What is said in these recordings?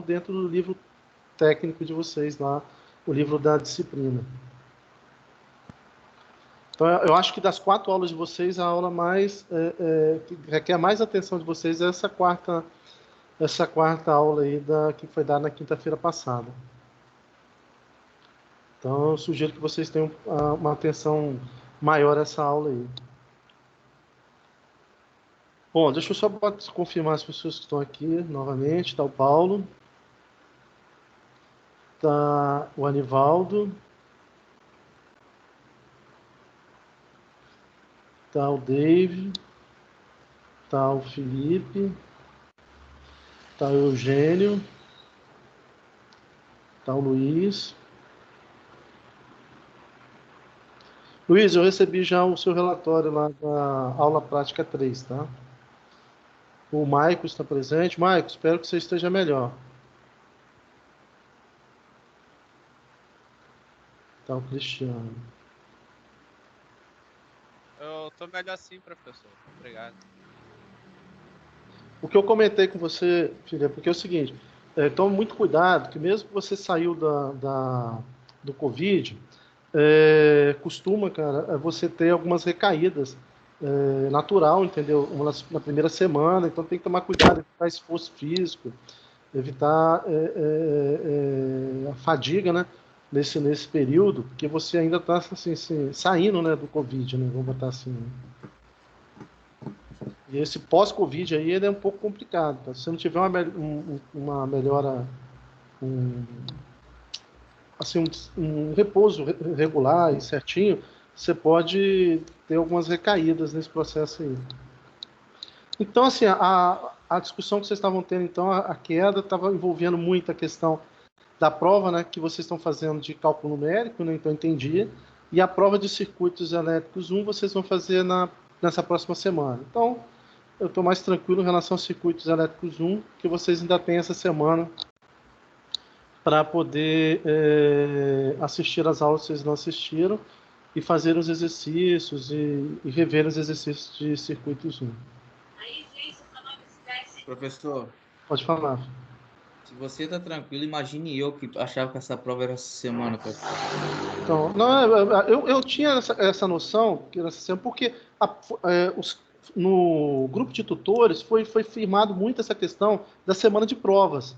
dentro do livro técnico de vocês lá, o livro da disciplina. Então, eu acho que das 4 aulas de vocês, a aula mais que requer mais atenção de vocês é essa quarta aula aí que foi dada na quinta-feira passada. Então, eu sugiro que vocês tenham uma atenção maior a essa aula aí. Bom, deixa eu só confirmar as pessoas que estão aqui novamente. Está o Paulo. Está o Anivaldo. Está o Dave. Está o Felipe. Está o Eugênio. Está o Luiz. Luiz, eu recebi já o seu relatório lá da aula prática 3, tá? O Maico está presente. Maico, espero que você esteja melhor. Tá o Cristiano. Eu tô melhor sim, professor. Obrigado. O que eu comentei com você, filha, porque é o seguinte, tome muito cuidado, que mesmo que você saiu do Covid, costuma, cara, você ter algumas recaídas, natural, entendeu? Na primeira semana, então tem que tomar cuidado, evitar esforço físico, evitar a fadiga, né? Nesse período, porque você ainda está assim, saindo, né, do Covid, né? Vamos botar assim. Né? E esse pós-Covid aí ele é um pouco complicado. Tá? Se você não tiver uma melhora, assim, um repouso regular e certinho, você pode ter algumas recaídas nesse processo aí. Então, assim, a discussão que vocês estavam tendo, então, a queda estava envolvendo muito a questão da prova, né, que vocês estão fazendo de cálculo numérico, né, então entendi, e a prova de circuitos elétricos 1 vocês vão fazer nessa próxima semana. Então, eu estou mais tranquilo em relação aos circuitos elétricos 1, que vocês ainda têm essa semana para poder assistir às aulas que vocês não assistiram e fazer os exercícios e rever os exercícios de circuitos 1. Professor, pode falar. Se você está tranquilo, imagine eu que achava que essa prova era essa semana, professor. Então, não, eu tinha essa noção que era essa semana, porque no grupo de tutores foi firmado muito essa questão da semana de provas.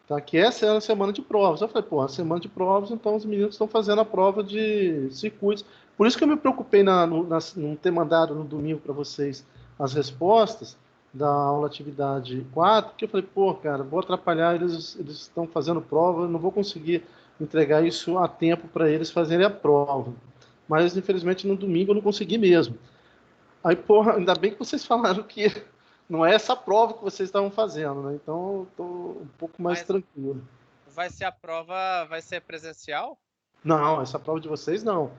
Tá? Que essa era a semana de provas. Eu falei, pô, a semana de provas, então os meninos estão fazendo a prova de circuitos. Por isso que eu me preocupei não ter mandado no domingo para vocês as respostas da aula atividade 4, porque eu falei, pô, cara, vou atrapalhar, eles estão fazendo prova, eu não vou conseguir entregar isso a tempo para eles fazerem a prova. Mas, infelizmente, no domingo eu não consegui mesmo. Aí, porra, ainda bem que vocês falaram que não é essa prova que vocês estavam fazendo, né? Então, eu tô um pouco mais tranquilo. Vai ser a prova, vai ser presencial? Não, essa prova de vocês não.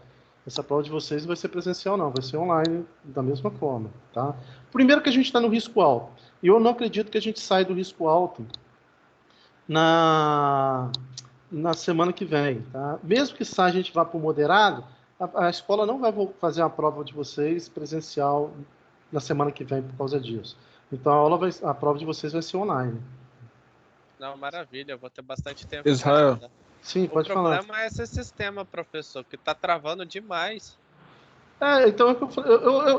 Essa prova de vocês não vai ser presencial, não. Vai ser online da mesma forma, tá? Primeiro que a gente está no risco alto. E eu não acredito que a gente saia do risco alto na semana que vem, tá? Mesmo que saia, a gente vá para o moderado, a escola não vai fazer a prova de vocês presencial na semana que vem por causa disso. Então, a prova de vocês vai ser online. Não, maravilha. Eu vou ter bastante tempo. Israel. Sim, pode falar. O problema é esse sistema, professor, que está travando demais. Então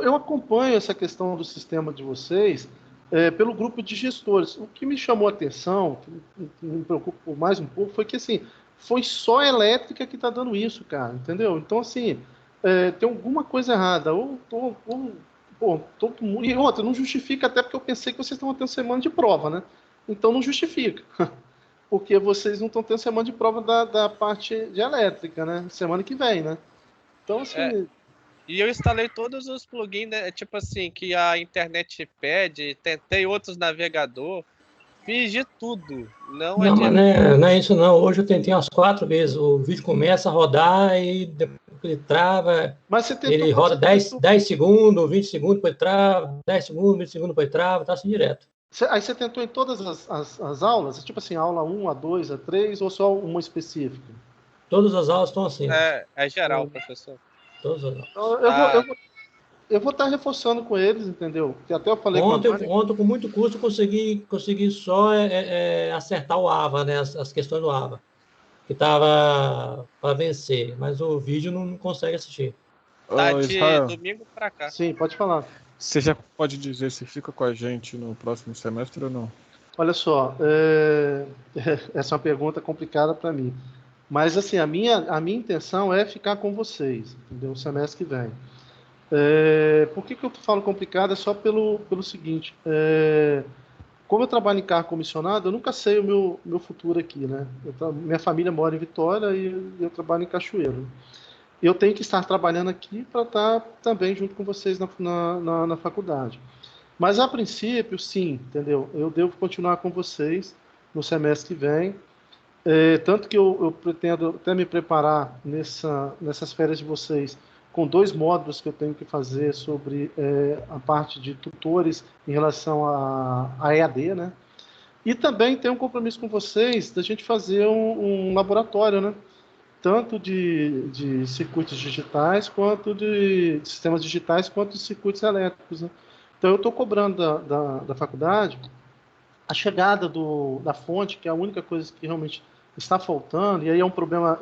eu acompanho essa questão do sistema de vocês pelo grupo de gestores. O que me chamou a atenção, que me preocupa mais um pouco, foi que assim, foi só a elétrica que está dando isso, cara, entendeu? Então, assim, tem alguma coisa errada. E outra, não justifica, até porque eu pensei que vocês estavam tendo semana de prova, né? Então não justifica. Porque vocês não estão tendo semana de prova da parte de elétrica, né? Semana que vem, né? Então, assim... E eu instalei todos os plugins, né, tipo assim, que a internet pede, tentei outros navegador, fiz de tudo. Não não é isso não. Hoje eu tentei umas 4 vezes. O vídeo começa a rodar e depois ele trava. Mas você tentou, ele roda 10 segundos, 20 segundos, depois trava, 10 segundos, 20 segundos, depois trava, tá assim direto. Aí você tentou em todas as aulas? Tipo assim, aula 1, a 2, a 3, ou só uma específica? Todas as aulas estão assim. É geral, professor. Todas as aulas. eu vou estar reforçando com eles, entendeu? Que até eu falei com a Ontem, Vânia. ontem, com muito custo, consegui só acertar o AVA, né? As questões do AVA, que estava para vencer, mas o vídeo não consegue assistir. Tá Ô, de Israel, domingo pra cá. Sim, pode falar. você já pode dizer se fica com a gente no próximo semestre ou não? Olha só, essa é uma pergunta complicada para mim. Mas assim, a minha intenção é ficar com vocês, entendeu? O semestre que vem. Por que eu falo complicado? É só pelo seguinte: como eu trabalho em cargo comissionado, eu nunca sei o meu futuro aqui, né? Minha família mora em Vitória e eu trabalho em Cachoeiro. Eu tenho que estar trabalhando aqui para estar também junto com vocês na faculdade. Mas a princípio, sim, entendeu? Eu devo continuar com vocês no semestre que vem. Tanto que eu pretendo até me preparar nessas férias de vocês com 2 módulos que eu tenho que fazer sobre a parte de tutores em relação a EAD, né? E também tenho um compromisso com vocês da gente fazer um laboratório, né? Tanto de circuitos digitais, quanto de sistemas digitais, quanto de circuitos elétricos, né? Então eu estou cobrando da faculdade a chegada da fonte, que é a única coisa que realmente está faltando, e aí é um problema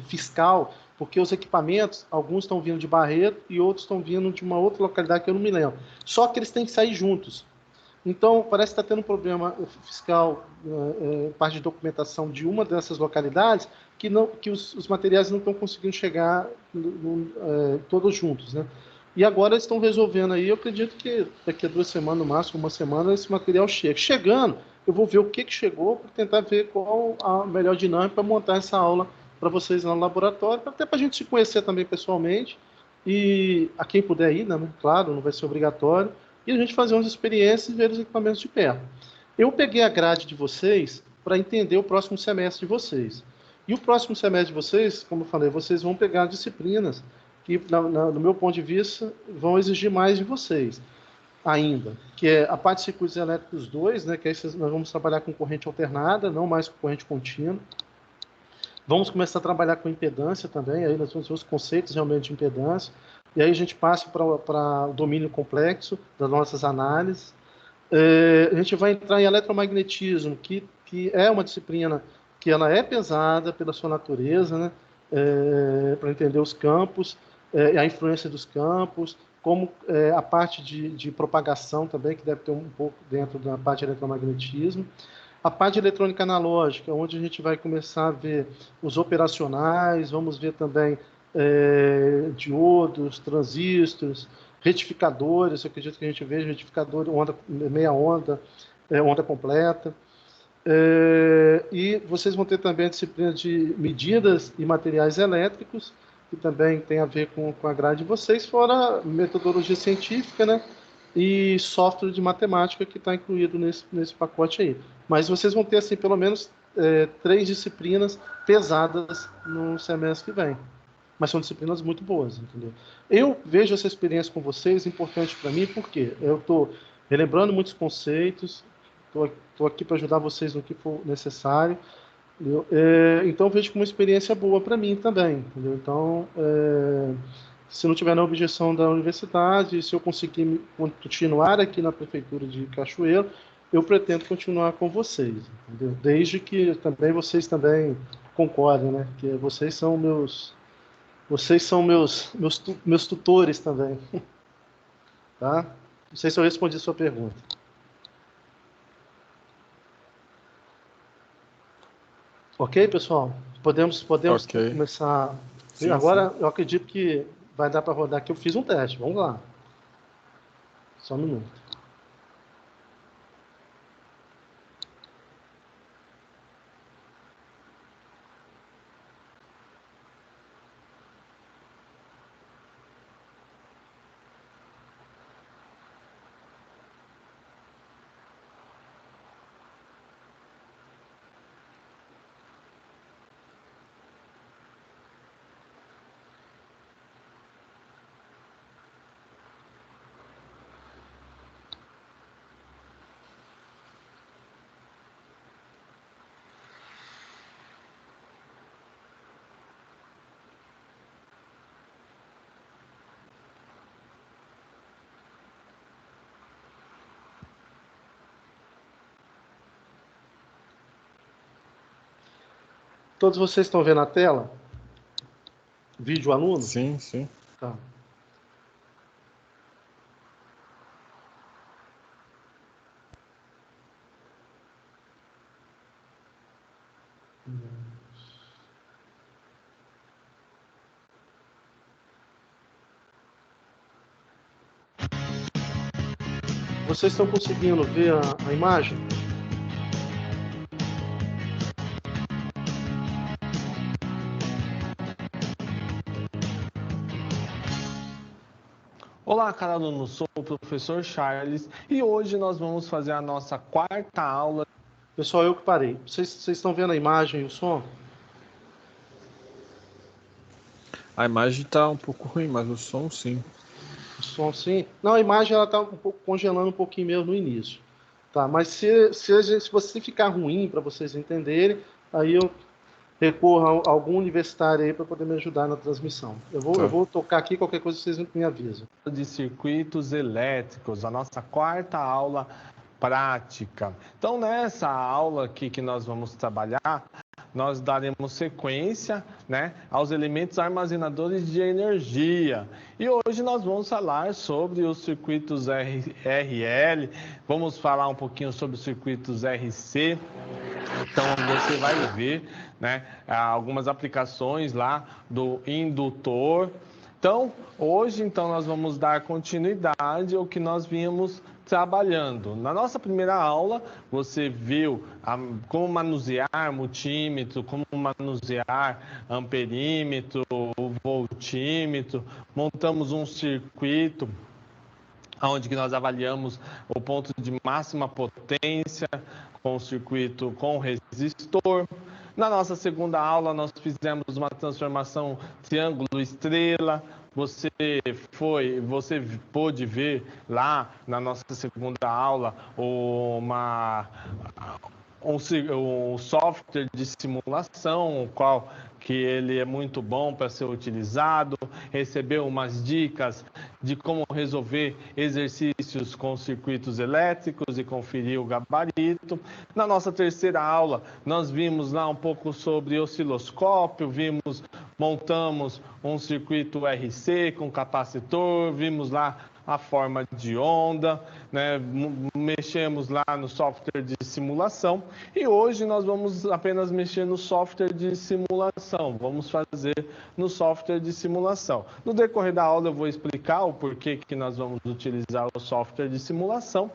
fiscal, porque os equipamentos, alguns estão vindo de Barreto e outros estão vindo de uma outra localidade que eu não me lembro. Só que eles têm que sair juntos. Então, parece que está tendo um problema fiscal, parte de documentação de uma dessas localidades, que os materiais não estão conseguindo chegar todos juntos, né? E agora eles estão resolvendo aí, eu acredito que daqui a 2 semanas, no máximo, uma semana, esse material chega. Chegando, eu vou ver o que chegou para tentar ver qual a melhor dinâmica para montar essa aula para vocês lá no laboratório, até para a gente se conhecer também pessoalmente, e a quem puder ir, né? Claro, não vai ser obrigatório, e a gente fazer umas experiências e ver os equipamentos de perto. Eu peguei a grade de vocês para entender o próximo semestre de vocês. E o próximo semestre de vocês, como eu falei, vocês vão pegar disciplinas que, no meu ponto de vista, vão exigir mais de vocês ainda, que é a parte de circuitos elétricos 2, né, que aí nós vamos trabalhar com corrente alternada, não mais com corrente contínua. Vamos começar a trabalhar com impedância também, aí nós vamos ver os conceitos realmente de impedância, e aí a gente passa para o domínio complexo das nossas análises. A gente vai entrar em eletromagnetismo, que é uma disciplina que ela é pesada pela sua natureza, né? Para entender os campos, a influência dos campos, como a parte de propagação também, que deve ter um pouco dentro da parte de eletromagnetismo. A parte de eletrônica analógica, onde a gente vai começar a ver os operacionais, vamos ver também diodos, transistores, retificadores, eu acredito que a gente veja retificador, onda, meia onda, onda completa. E vocês vão ter também a disciplina de medidas e materiais elétricos, que também tem a ver com a grade de vocês, fora metodologia científica, né? E software de matemática que está incluído nesse pacote aí. Mas vocês vão ter, assim, pelo menos 3 disciplinas pesadas no semestre que vem. Mas são disciplinas muito boas, entendeu? Eu vejo essa experiência com vocês importante para mim, porque eu estou relembrando muitos conceitos, estou aqui para ajudar vocês no que for necessário. Então, eu vejo como uma experiência boa para mim também, entendeu? Então, se não tiver nenhuma objeção da universidade, se eu conseguir continuar aqui na prefeitura de Cachoeiro, eu pretendo continuar com vocês, entendeu? Desde que também vocês também concordem, né? Que vocês são meus tutores também, tá? Não sei se eu respondi a sua pergunta. Ok, pessoal? Podemos Ok. começar. Sim, Agora, sim. eu acredito que vai dar para rodar aqui. Eu fiz um teste. Vamos lá. Só um minuto. Todos vocês estão vendo a tela? Vídeo aluno? Sim, sim. Tá. Vocês estão conseguindo ver a imagem? Olá, cara aluno, sou o professor Charles e hoje nós vamos fazer a nossa quarta aula. Pessoal, eu que parei. Vocês estão vendo a imagem e o som? A imagem tá um pouco ruim, mas o som sim. O som sim? Não, a imagem ela tá um pouco congelando um pouquinho mesmo no início. Tá, mas se você ficar ruim para vocês entenderem, aí eu recorro a algum universitário aí para poder me ajudar na transmissão. Eu vou tocar aqui, qualquer coisa vocês me avisam. De circuitos elétricos, a nossa quarta aula prática. Então, nessa aula aqui que nós vamos trabalhar, nós daremos sequência, né, aos elementos armazenadores de energia. E hoje nós vamos falar sobre os circuitos RL, vamos falar um pouquinho sobre os circuitos RC. Então, você vai ver, né, algumas aplicações lá do indutor. Então, hoje nós vamos dar continuidade ao que nós vínhamos trabalhando. Na nossa primeira aula, você viu como manusear multímetro, como manusear amperímetro, voltímetro, montamos um circuito onde que nós avaliamos o ponto de máxima potência com o circuito com resistor. Na nossa segunda aula, nós fizemos uma transformação triângulo-estrela. Você pôde ver lá na nossa segunda aula um software de simulação, que ele é muito bom para ser utilizado, recebeu umas dicas de como resolver exercícios com circuitos elétricos e conferir o gabarito. Na nossa terceira aula, nós vimos lá um pouco sobre osciloscópio, montamos um circuito RC com capacitor, vimos lá a forma de onda, né? Mexemos lá no software de simulação e hoje nós vamos apenas mexer no software de simulação, vamos fazer no software de simulação. No decorrer da aula eu vou explicar o porquê que nós vamos utilizar o software de simulação.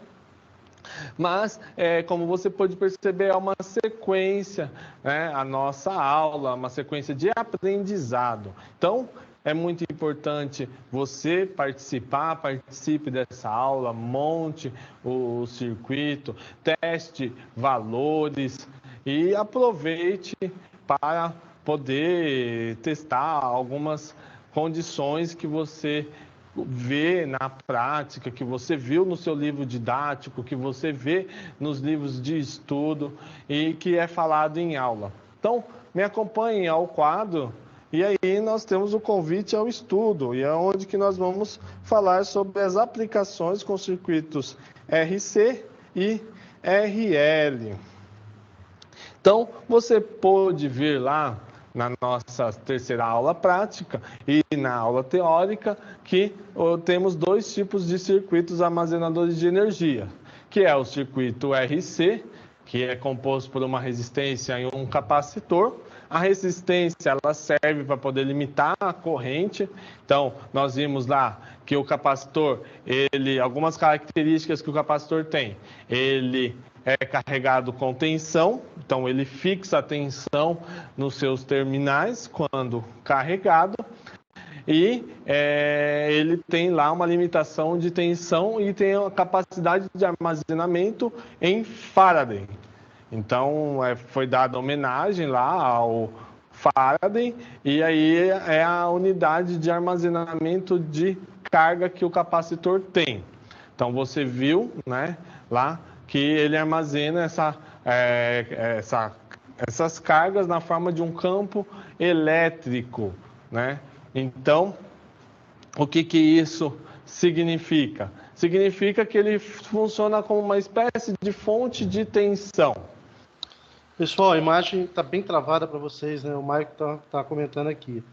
Mas, como você pode perceber, é uma sequência, né, a nossa aula, uma sequência de aprendizado. Então, é muito importante você participe dessa aula, monte o circuito, teste valores e aproveite para poder testar algumas condições que você vê na prática, que você viu no seu livro didático, que você vê nos livros de estudo e que é falado em aula. Então, me acompanhem ao quadro e aí nós temos o convite ao estudo e é onde que nós vamos falar sobre as aplicações com circuitos RC e RL. Então, você pode ver lá na nossa terceira aula prática e na aula teórica que temos dois tipos de circuitos armazenadores de energia, que é o circuito RC, que é composto por uma resistência e um capacitor. A resistência ela serve para poder limitar a corrente. Então, nós vimos lá que o capacitor, algumas características que o capacitor tem, ele é carregado com tensão, então ele fixa a tensão nos seus terminais quando carregado e ele tem lá uma limitação de tensão e tem a capacidade de armazenamento em Faraday. Então foi dada homenagem lá ao Faraday e aí é a unidade de armazenamento de carga que o capacitor tem. Então você viu, né, lá que ele armazena essas cargas na forma de um campo elétrico, né? Então, o que isso significa? Significa que ele funciona como uma espécie de fonte de tensão. Pessoal, a imagem está bem travada para vocês, né? O Mike tá comentando aqui.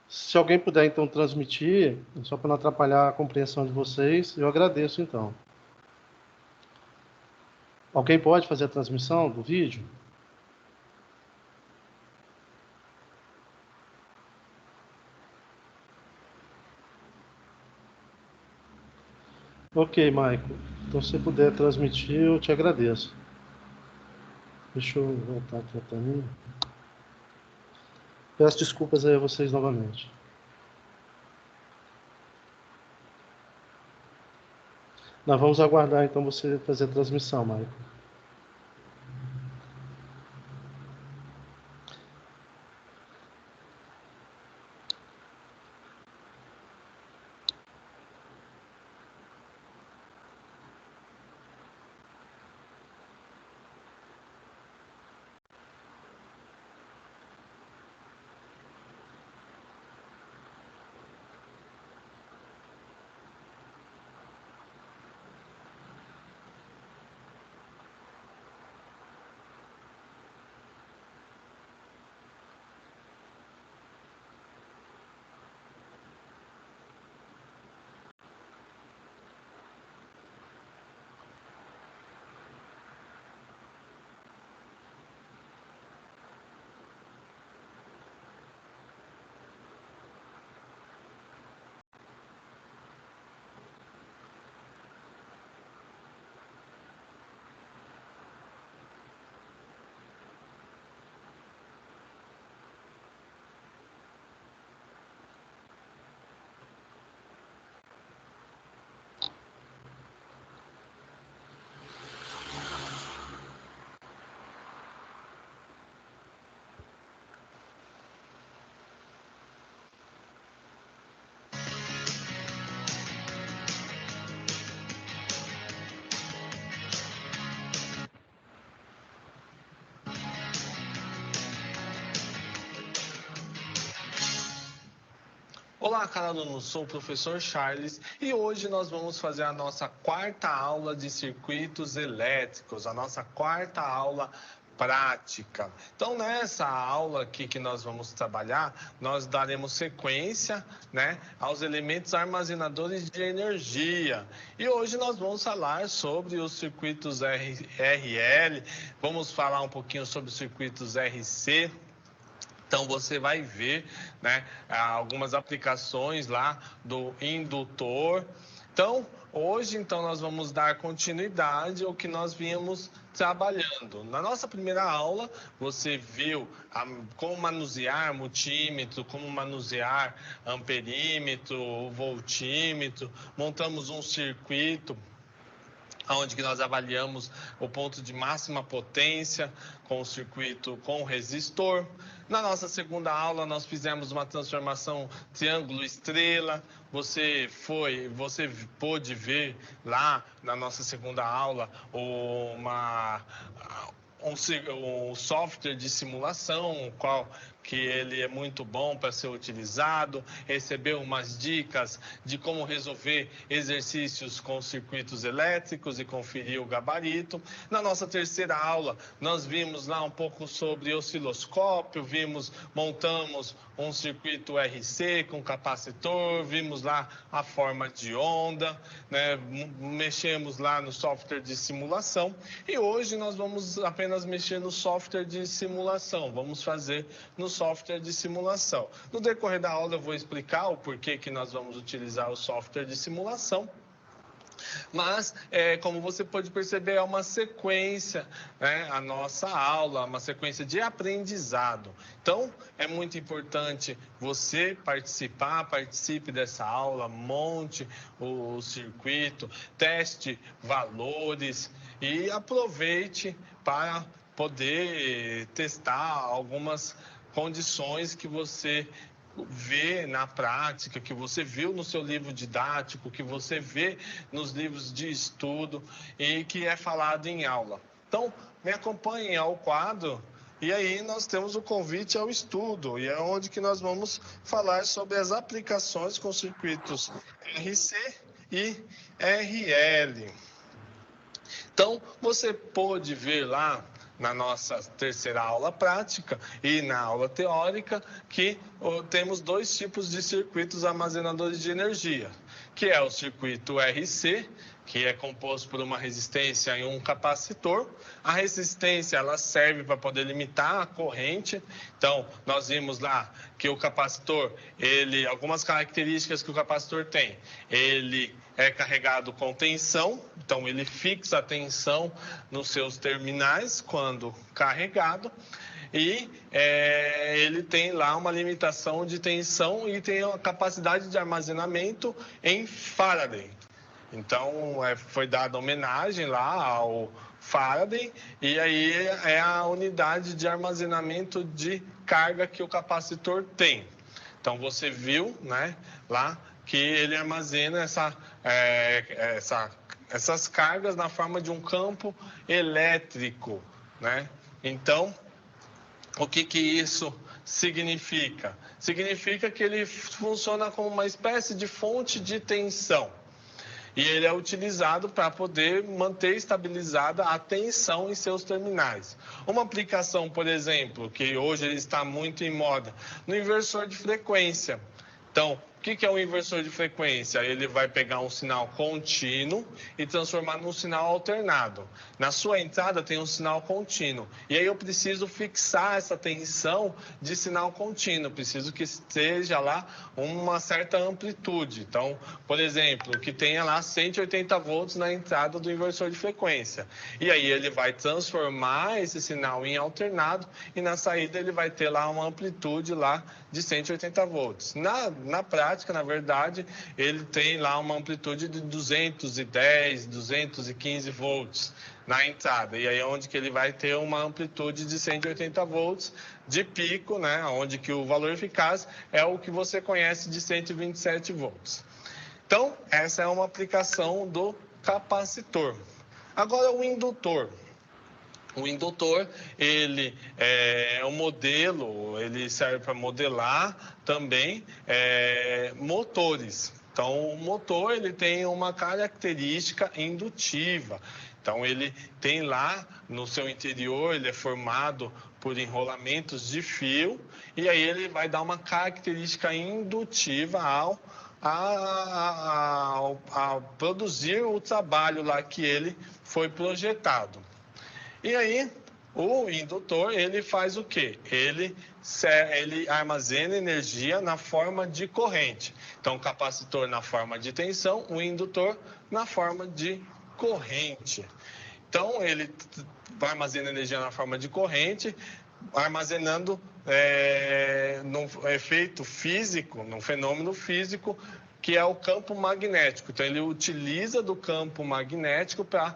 Se alguém puder, então, transmitir, só para não atrapalhar a compreensão de vocês, eu agradeço, então. Alguém pode fazer a transmissão do vídeo? Ok, Michael. Então, se você puder transmitir, eu te agradeço. Deixa eu voltar aqui para mim. Peço desculpas aí a vocês novamente. Nós vamos aguardar, então, você fazer a transmissão, Michael. Olá, canal do sou o professor Charles e hoje nós vamos fazer a nossa quarta aula de circuitos elétricos, a nossa quarta aula prática. Então, nessa aula aqui que nós vamos trabalhar, nós daremos sequência, né, aos elementos armazenadores de energia. E hoje nós vamos falar sobre os circuitos RL, vamos falar um pouquinho sobre os circuitos RC. Então, você vai ver, né, algumas aplicações lá do indutor. Então, hoje, então, nós vamos dar continuidade ao que nós vínhamos trabalhando. Na nossa primeira aula, você viu como manusear multímetro, como manusear amperímetro, voltímetro, montamos um circuito onde que nós avaliamos o ponto de máxima potência com o circuito com resistor. Na nossa segunda aula, nós fizemos uma transformação triângulo-estrela. Você pôde ver lá na nossa segunda aula um software de simulação, que ele é muito bom para ser utilizado, recebeu umas dicas de como resolver exercícios com circuitos elétricos e conferir o gabarito. Na nossa terceira aula, nós vimos lá um pouco sobre osciloscópio, montamos um circuito RC com capacitor, vimos lá a forma de onda, né? Mexemos lá no software de simulação e hoje nós vamos apenas mexer no software de simulação, vamos fazer no software de simulação. No decorrer da aula eu vou explicar o porquê que nós vamos utilizar o software de simulação. Mas, como você pode perceber, é uma sequência, né, a nossa aula, uma sequência de aprendizado. Então, é muito importante você participe dessa aula, monte o circuito, teste valores e aproveite para poder testar algumas condições que você vê na prática, que você viu no seu livro didático, que você vê nos livros de estudo e que é falado em aula. Então, me acompanhem ao quadro e aí nós temos o convite ao estudo e é onde que nós vamos falar sobre as aplicações com circuitos RC e RL. Então, você pode ver lá na nossa terceira aula prática e na aula teórica que temos dois tipos de circuitos armazenadores de energia, que é o circuito RC, que é composto por uma resistência e um capacitor. A resistência, ela serve para poder limitar a corrente. Então, nós vimos lá que o capacitor, algumas características que o capacitor tem. Ele é carregado com tensão, então ele fixa a tensão nos seus terminais quando carregado. E ele tem lá uma limitação de tensão e tem a capacidade de armazenamento em Faraday. Então, foi dada homenagem lá ao Faraday, e aí é a unidade de armazenamento de carga que o capacitor tem. Então, você viu, né, lá que ele armazena essas cargas na forma de um campo elétrico, né? Então, o que isso significa? Significa que ele funciona como uma espécie de fonte de tensão. E ele é utilizado para poder manter estabilizada a tensão em seus terminais. Uma aplicação, por exemplo, que hoje ele está muito em moda, no inversor de frequência. Então, o que é um inversor de frequência? Ele vai pegar um sinal contínuo e transformar num sinal alternado. Na sua entrada tem um sinal contínuo. E aí eu preciso fixar essa tensão de sinal contínuo. Preciso que esteja lá uma certa amplitude. Então, por exemplo, que tenha lá 180 volts na entrada do inversor de frequência. E aí ele vai transformar esse sinal em alternado e na saída ele vai ter lá uma amplitude lá de 180 volts. Na prática, na verdade, ele tem lá uma amplitude de 210, 215 volts na entrada. E aí é onde que ele vai ter uma amplitude de 180 volts de pico, né? Onde que o valor eficaz é o que você conhece de 127 volts. Então, essa é uma aplicação do capacitor. Agora, o indutor. O indutor, ele é um modelo, ele serve para modelar também motores. Então, o motor, ele tem uma característica indutiva. Então, ele tem lá no seu interior, ele é formado por enrolamentos de fio, e aí ele vai dar uma característica indutiva a produzir o trabalho lá que ele foi projetado. E aí, o indutor, ele faz o quê? Ele armazena energia na forma de corrente. Então, o capacitor na forma de tensão, o indutor na forma de corrente. Então, ele armazena energia na forma de corrente, armazenando num efeito físico, num fenômeno físico, que é o campo magnético. Então, ele utiliza do campo magnético para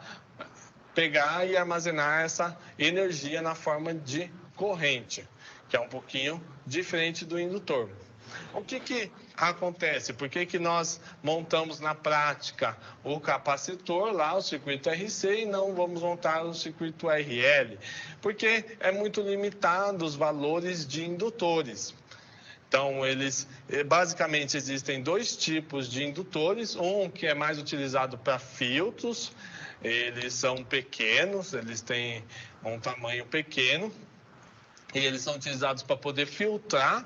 pegar e armazenar essa energia na forma de corrente, que é um pouquinho diferente do indutor. O que acontece? Por que nós montamos na prática o capacitor lá, o circuito RC, e não vamos montar o circuito RL? Porque é muito limitado os valores de indutores. Então, basicamente existem dois tipos de indutores, um que é mais utilizado para filtros. Eles são pequenos, eles têm um tamanho pequeno e eles são utilizados para poder filtrar,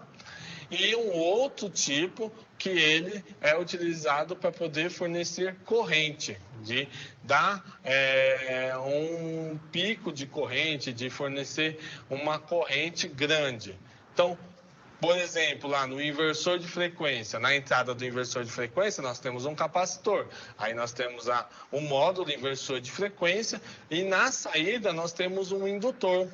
e um outro tipo que ele é utilizado para poder fornecer corrente, de dar um pico de corrente, de fornecer uma corrente grande. Então, por exemplo, lá no inversor de frequência, na entrada do inversor de frequência, nós temos um capacitor. Aí nós temos um módulo inversor de frequência e na saída nós temos um indutor.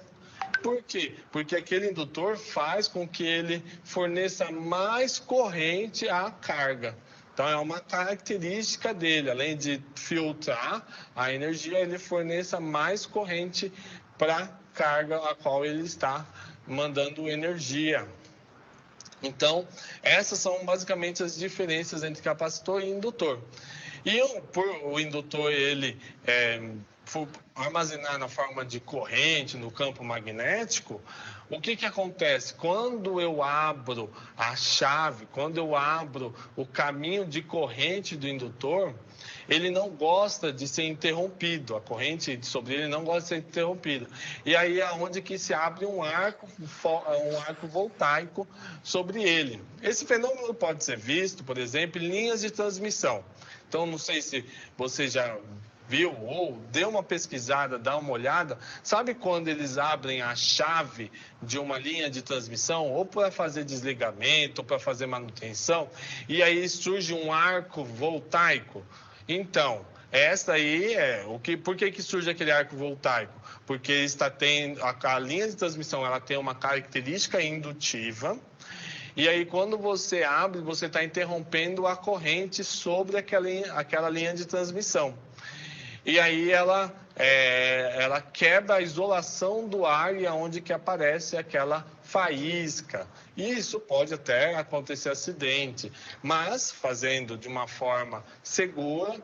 Por quê? Porque aquele indutor faz com que ele forneça mais corrente à carga. Então, é uma característica dele. Além de filtrar a energia, ele forneça mais corrente para a carga a qual ele está mandando energia. Então, essas são basicamente as diferenças entre capacitor e indutor. E o indutor, ele for armazenar na forma de corrente no campo magnético, o que acontece? Quando eu abro a chave, quando eu abro o caminho de corrente do indutor, ele não gosta de ser interrompido, a corrente sobre ele não gosta de ser interrompida. E aí é onde que se abre um arco voltaico sobre ele. Esse fenômeno pode ser visto, por exemplo, em linhas de transmissão. Então, não sei se você já viu ou deu uma pesquisada, dá uma olhada, sabe quando eles abrem a chave de uma linha de transmissão, ou para fazer desligamento, ou para fazer manutenção, e aí surge um arco voltaico? Então, essa aí por que surge aquele arco voltaico? Porque a linha de transmissão ela tem uma característica indutiva, e aí quando você abre, você está interrompendo a corrente sobre aquela linha de transmissão. E aí ela quebra a isolação do ar e aonde que aparece aquela faísca. E isso pode até acontecer acidente, mas fazendo de uma forma segura,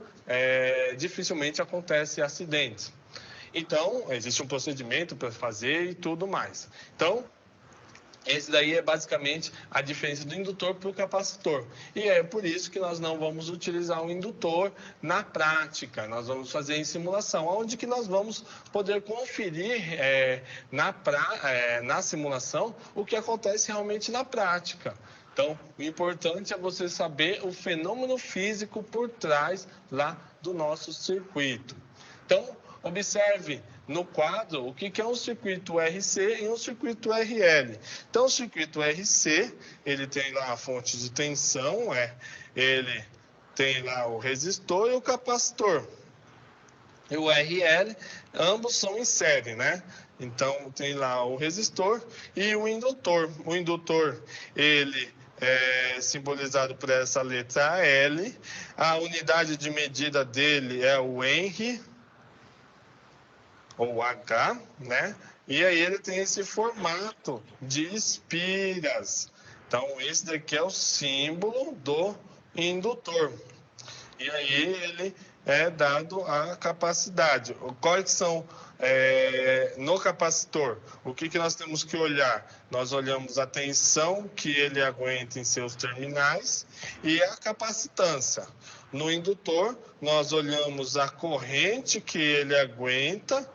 dificilmente acontece acidentes. Então, existe um procedimento para fazer e tudo mais. Então, esse daí é basicamente a diferença do indutor para o capacitor. E é por isso que nós não vamos utilizar o indutor na prática. Nós vamos fazer em simulação, onde que nós vamos poder conferir na simulação o que acontece realmente na prática. Então, o importante é você saber o fenômeno físico por trás lá do nosso circuito. Então, observe no quadro o que é um circuito RC e um circuito RL. Então, o circuito RC, ele tem lá a fonte de tensão, ele tem lá o resistor e o capacitor. E o RL, ambos são em série, né? Então, tem lá o resistor e o indutor. O indutor, ele é simbolizado por essa letra L. A unidade de medida dele é o Henry, ou H, né? E aí ele tem esse formato de espiras. Então, esse daqui é o símbolo do indutor. E aí ele é dado a capacidade. Quais são no capacitor? O que nós temos que olhar? Nós olhamos a tensão que ele aguenta em seus terminais e a capacitância. No indutor, nós olhamos a corrente que ele aguenta,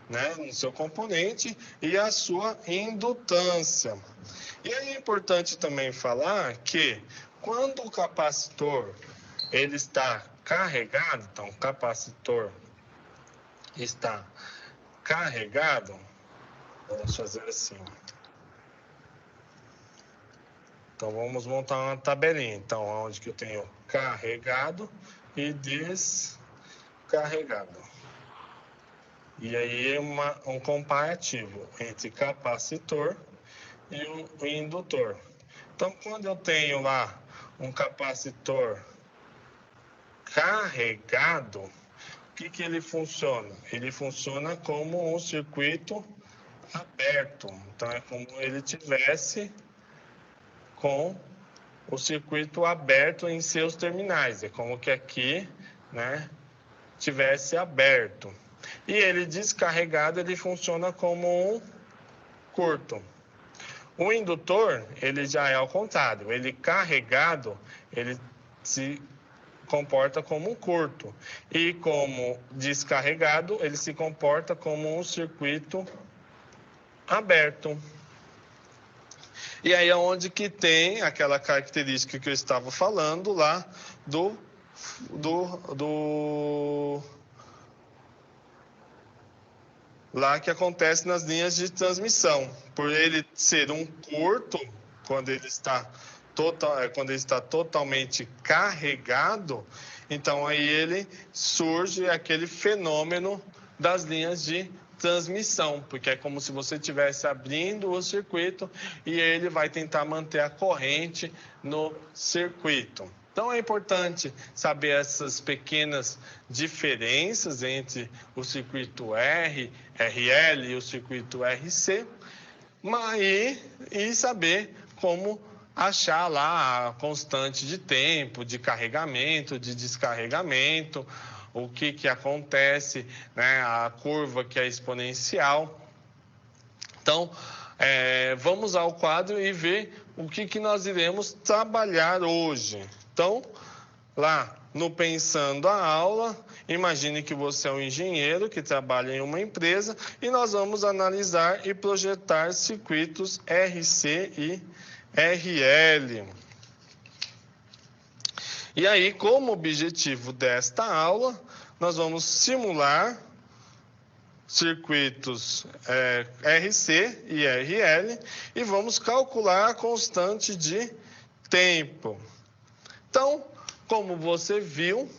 né, no seu componente e a sua indutância. E é importante também falar que quando o capacitor ele está carregado, então o capacitor está carregado, vamos fazer assim. Então, vamos montar uma tabelinha. Então, onde que eu tenho carregado e descarregado. E aí, um comparativo entre capacitor e o indutor. Então, quando eu tenho lá um capacitor carregado, o que ele funciona? Ele funciona como um circuito aberto. Então, é como ele tivesse com o circuito aberto em seus terminais. É como que aqui, né, tivesse aberto. E ele descarregado, ele funciona como um curto. O indutor, ele já é ao contrário. Ele carregado, ele se comporta como um curto. E como descarregado, ele se comporta como um circuito aberto. E aí é onde que tem aquela característica que eu estava falando lá lá que acontece nas linhas de transmissão. Por ele ser um curto, quando ele está totalmente carregado, então aí ele surge aquele fenômeno das linhas de transmissão, porque é como se você estivesse abrindo o circuito e ele vai tentar manter a corrente no circuito. Então é importante saber essas pequenas diferenças entre o circuito RL e o circuito RC, e saber como achar lá a constante de tempo, de carregamento, de descarregamento, o que acontece, né? A curva que é exponencial. Então, vamos ao quadro e ver o que nós iremos trabalhar hoje. Então, lá no Pensando a Aula, imagine que você é um engenheiro que trabalha em uma empresa e nós vamos analisar e projetar circuitos RC e RL. E aí, como objetivo desta aula, nós vamos simular circuitos RC e RL e vamos calcular a constante de tempo. Então, como você viu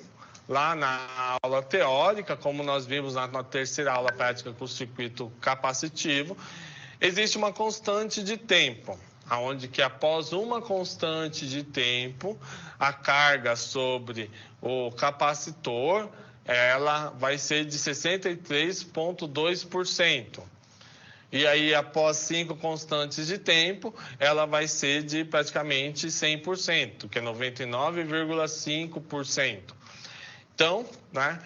lá na aula teórica, como nós vimos na terceira aula prática com o circuito capacitivo, existe uma constante de tempo, onde que após uma constante de tempo, a carga sobre o capacitor, ela vai ser de 63,2%. E aí, após 5 constantes de tempo, ela vai ser de praticamente 100%, que é 99,5%. Então, né,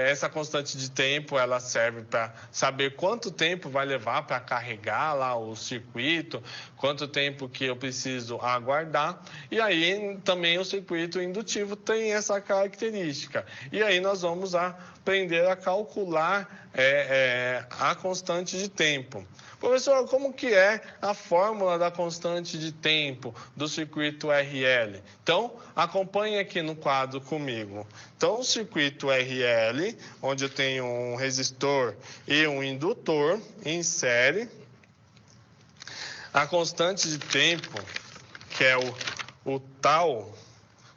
essa constante de tempo, ela serve para saber quanto tempo vai levar para carregar lá o circuito, quanto tempo que eu preciso aguardar. E aí, também o circuito indutivo tem essa característica. E aí, nós vamos aprender a calcular a constante de tempo. Professor, como que é a fórmula da constante de tempo do circuito RL? Então, acompanhe aqui no quadro comigo. Então, o circuito RL, onde eu tenho um resistor e um indutor em série, a constante de tempo, que é o tal,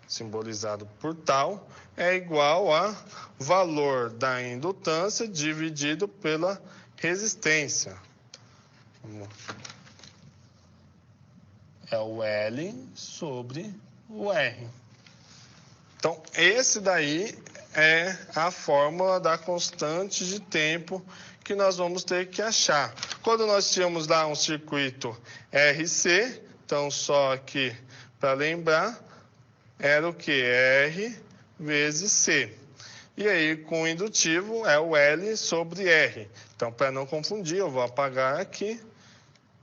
simbolizado por tal, é igual a valor da indutância dividido pela resistência. É o L sobre o R. Então, esse daí é a fórmula da constante de tempo que nós vamos ter que achar. Quando nós tínhamos lá um circuito RC, então só aqui para lembrar, era o que? R vezes C. E aí, com o indutivo, é o L sobre R. Então, para não confundir, eu vou apagar aqui.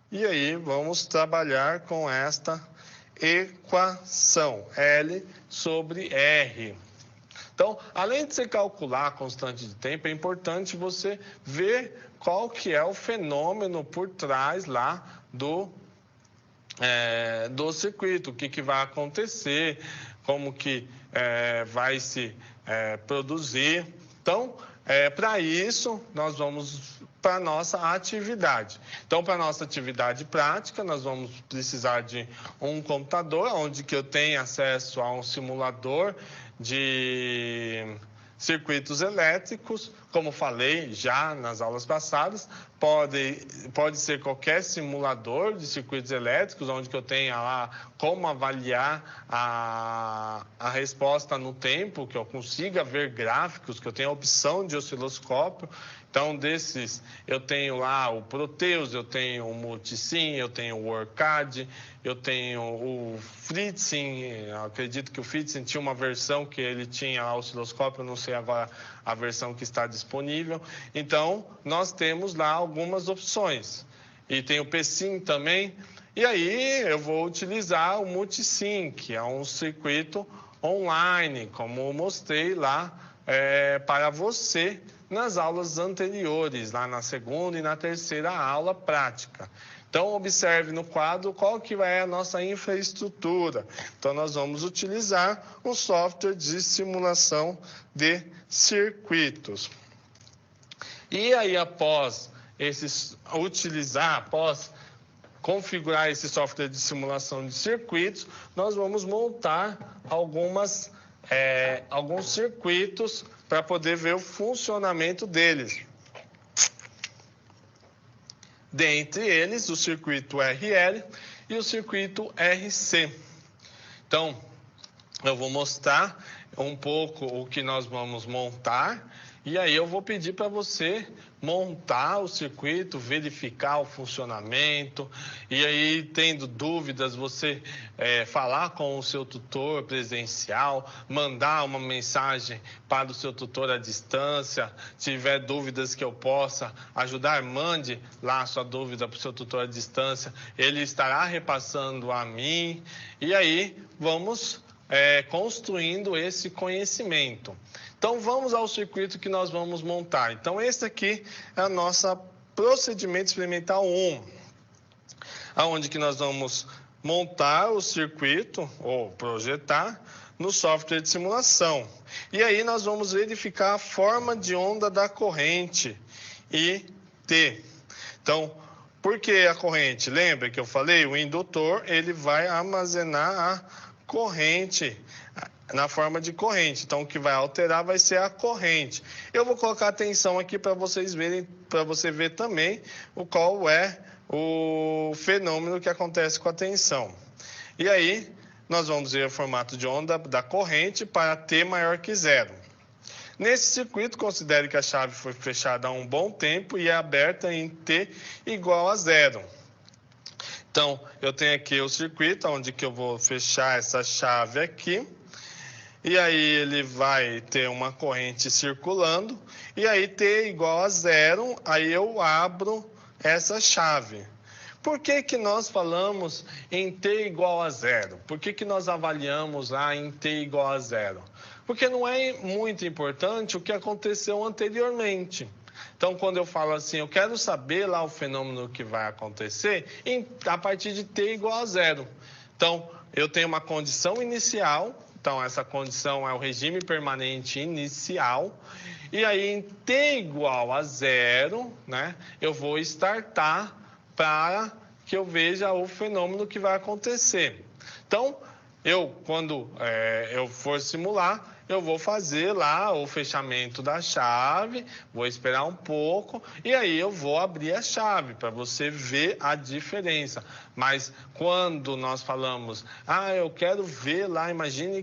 E aí, vamos trabalhar com esta equação, L sobre R. Então, além de você calcular a constante de tempo, é importante você ver qual que é o fenômeno por trás lá do circuito, o que vai acontecer, como que vai se produzir. Então, para isso, nós vamos para a nossa atividade. Então, para a nossa atividade prática, nós vamos precisar de um computador, onde que eu tenho acesso a um simulador de circuitos elétricos. Como falei já nas aulas passadas, pode ser qualquer simulador de circuitos elétricos, onde que eu tenha lá como avaliar a resposta no tempo, que eu consiga ver gráficos, que eu tenha a opção de osciloscópio. Então, desses, eu tenho lá o Proteus, eu tenho o Multisim, eu tenho o Orcad, eu tenho o Fritzing. Acredito que o Fritzing tinha uma versão que ele tinha lá o osciloscópio, eu não sei agora a versão que está disponível. Então, nós temos lá algumas opções. E tem o PSIM também. E aí, eu vou utilizar o Multisim, que é um circuito online, como eu mostrei lá para você nas aulas anteriores, lá na segunda e na terceira aula prática. Então, observe no quadro qual que é a nossa infraestrutura. Então, nós vamos utilizar um software de simulação de circuitos. E aí, após configurar esse software de simulação de circuitos, nós vamos montar alguns circuitos para poder ver o funcionamento deles. Dentre eles, o circuito RL e o circuito RC. Então, eu vou mostrar um pouco o que nós vamos montar E aí eu vou pedir para você montar o circuito, verificar o funcionamento, e aí, tendo dúvidas, você falar com o seu tutor presencial, mandar uma mensagem para o seu tutor à distância. Se tiver dúvidas que eu possa ajudar, mande lá a sua dúvida para o seu tutor à distância, ele estará repassando a mim, e aí vamos construindo esse conhecimento. Então, vamos ao circuito que nós vamos montar. Então, esse aqui é a nossa procedimento experimental 1, onde que nós vamos montar o circuito, ou projetar, no software de simulação. E aí nós vamos verificar a forma de onda da corrente, IT. Então, por que a corrente? Lembra que eu falei? O indutor, ele vai armazenar a corrente na forma de corrente. Então, o que vai alterar vai ser a corrente. Eu vou colocar a tensão aqui para vocês verem, para você ver também qual é o fenômeno que acontece com a tensão. E aí, nós vamos ver o formato de onda da corrente para T maior que 0. Nesse circuito, considere que a chave foi fechada há um bom tempo e é aberta em T igual a 0. Então, eu tenho aqui o circuito, onde que eu vou fechar essa chave aqui. E aí ele vai ter uma corrente circulando. E aí T igual a 0, aí eu abro essa chave. Por que que nós falamos em T igual a 0? Por que que nós avaliamos lá em T igual a 0? Porque não é muito importante o que aconteceu anteriormente. Então, quando eu falo assim, eu quero saber lá o fenômeno que vai acontecer a partir de T igual a 0. Então, eu tenho uma condição inicial. Então, essa condição é o regime permanente inicial. E aí, em T igual a 0, né, eu vou startar para que eu veja o fenômeno que vai acontecer. Então, quando eu for simular, eu vou fazer lá o fechamento da chave, vou esperar um pouco e aí eu vou abrir a chave para você ver a diferença. Mas quando nós falamos, eu quero ver lá, imagine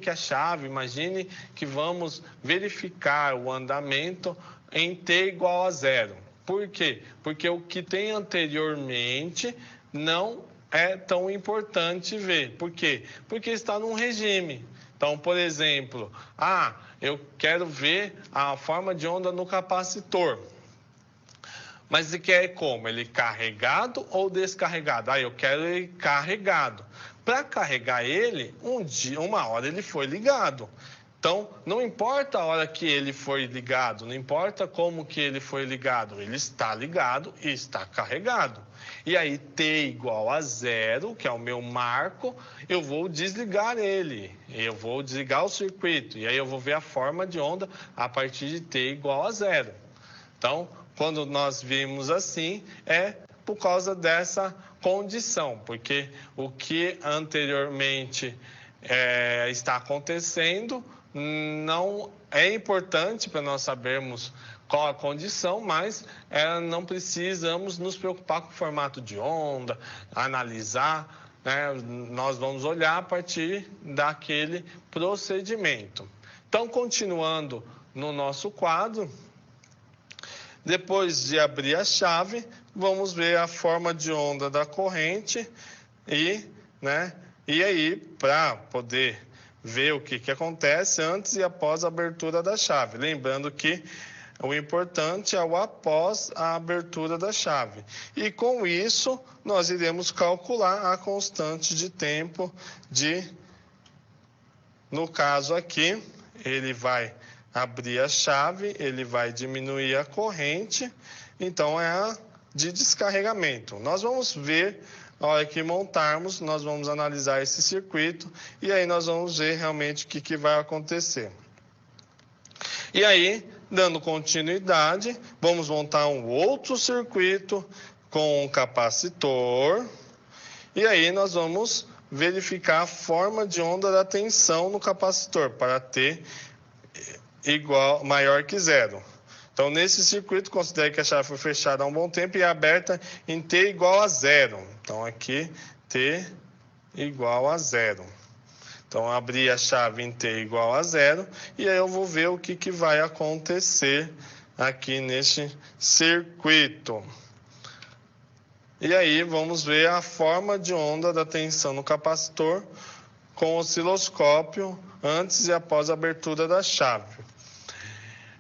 que vamos verificar o andamento em T igual a 0. Por quê? Porque o que tem anteriormente não é tão importante ver. Por quê? Porque está num regime. Então, por exemplo, eu quero ver a forma de onda no capacitor. Mas ele quer como? Ele carregado ou descarregado? Eu quero ele carregado. Para carregar ele, uma hora ele foi ligado. Então, não importa a hora que ele foi ligado, não importa como que ele foi ligado, ele está ligado e está carregado. E aí, T igual a 0, que é o meu marco, eu vou desligar ele, eu vou desligar o circuito, e aí eu vou ver a forma de onda a partir de T igual a 0. Então, quando nós vimos assim, é por causa dessa condição, porque o que anteriormente está acontecendo não é importante para nós sabermos qual a condição, mas não precisamos nos preocupar com o formato de onda, analisar, né? Nós vamos olhar a partir daquele procedimento. Então, continuando no nosso quadro, depois de abrir a chave, vamos ver a forma de onda da corrente e aí, para poder ver o que acontece antes e após a abertura da chave. Lembrando que o importante é o após a abertura da chave. E com isso, nós iremos calcular a constante de tempo no caso aqui, ele vai abrir a chave, ele vai diminuir a corrente, então é a de descarregamento. Nós vamos ver, na hora que montarmos, nós vamos analisar esse circuito e aí nós vamos ver realmente o que vai acontecer. E aí, dando continuidade, vamos montar um outro circuito com um capacitor e aí nós vamos verificar a forma de onda da tensão no capacitor para T maior que 0. Então, nesse circuito, considere que a chave foi fechada há um bom tempo e é aberta em T igual a 0. Então, aqui, T igual a 0. Então, abri a chave em T igual a 0 e aí eu vou ver o que vai acontecer aqui neste circuito. E aí vamos ver a forma de onda da tensão no capacitor com o osciloscópio antes e após a abertura da chave.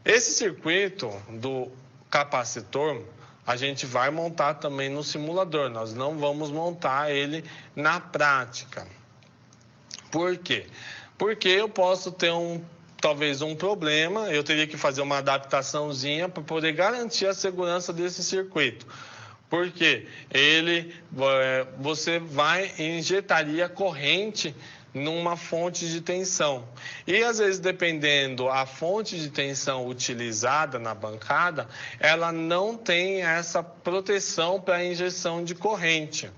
Esse circuito do capacitor a gente vai montar também no simulador, nós não vamos montar ele na prática. Por quê? Porque eu posso ter talvez um problema, eu teria que fazer uma adaptaçãozinha para poder garantir a segurança desse circuito. Porque você injetaria corrente numa fonte de tensão. E às vezes, dependendo a fonte de tensão utilizada na bancada, ela não tem essa proteção para a injeção de corrente.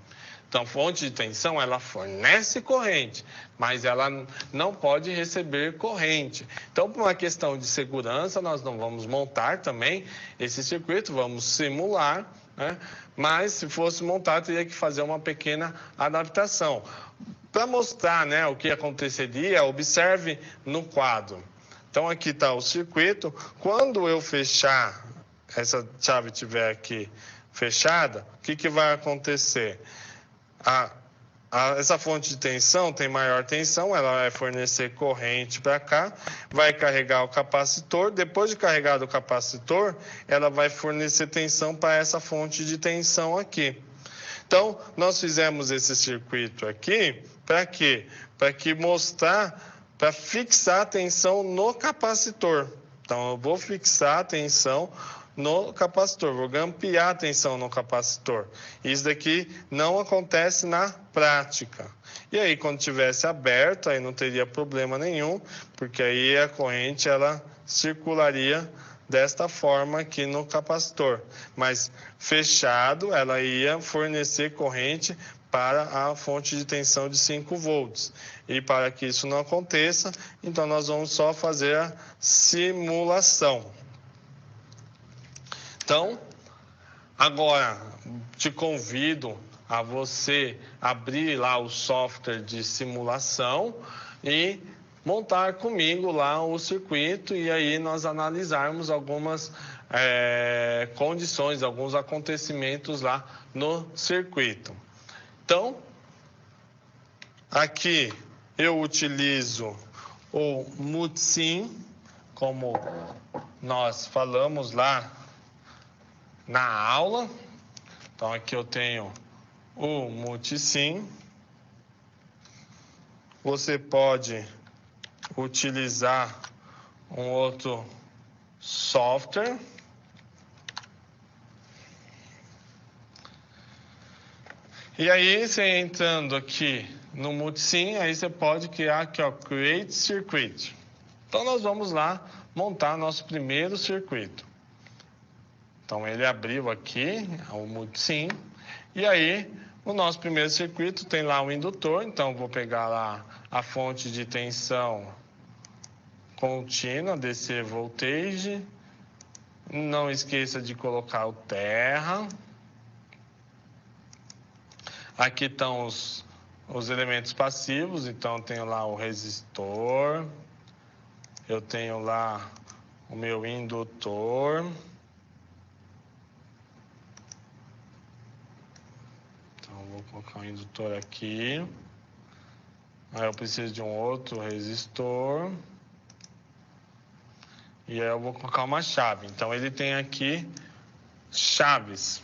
Então, fonte de tensão, ela fornece corrente, mas ela não pode receber corrente. Então, por uma questão de segurança, nós não vamos montar também esse circuito, vamos simular, né? Mas se fosse montar, teria que fazer uma pequena adaptação. Para mostrar, né, o que aconteceria, observe no quadro. Então, aqui está o circuito. Quando eu fechar, essa chave estiver aqui fechada, o que vai acontecer? Essa fonte de tensão tem maior tensão, ela vai fornecer corrente para cá, vai carregar o capacitor. Depois de carregar o capacitor, ela vai fornecer tensão para essa fonte de tensão aqui. Então, nós fizemos esse circuito aqui para quê? Para fixar a tensão no capacitor. Então, eu vou fixar a tensão no capacitor, vou grampear a tensão no capacitor. Isso daqui não acontece na prática. E aí, quando tivesse aberto, aí não teria problema nenhum, porque aí a corrente ela circularia desta forma aqui no capacitor. Mas fechado, ela ia fornecer corrente para a fonte de tensão de 5 volts. E para que isso não aconteça, então nós vamos só fazer a simulação. Então, agora te convido a você abrir lá o software de simulação e montar comigo lá o circuito e aí nós analisarmos algumas condições, alguns acontecimentos lá no circuito. Então, aqui eu utilizo o Multisim, como nós falamos lá na aula. Então, aqui eu tenho o Multisim. Você pode utilizar um outro software. E aí, você entrando aqui no Multisim, aí você pode criar aqui, ó, Create Circuit. Então, nós vamos lá montar nosso primeiro circuito. Então, ele abriu aqui o Multisim. E aí, o nosso primeiro circuito tem lá um indutor. Então, vou pegar lá a fonte de tensão contínua, DC voltage. Não esqueça de colocar o terra. Aqui estão os elementos passivos. Então, eu tenho lá o resistor. Eu tenho lá o meu indutor. Vou colocar um indutor aqui. Aí eu preciso de um outro resistor. E aí eu vou colocar uma chave. Então ele tem aqui chaves.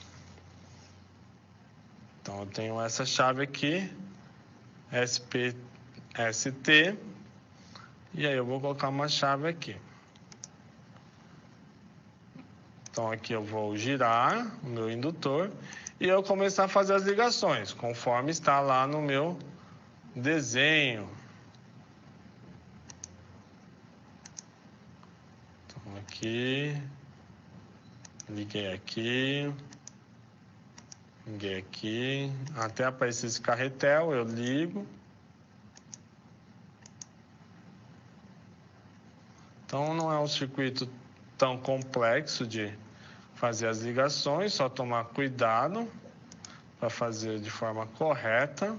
Então eu tenho essa chave aqui, ST. E aí eu vou colocar uma chave aqui. Então aqui eu vou girar o meu indutor e eu começar a fazer as ligações, conforme está lá no meu desenho. Então aqui, liguei aqui, até aparecer esse carretel, eu ligo. Então não é um circuito tão complexo de fazer as ligações, só tomar cuidado para fazer de forma correta.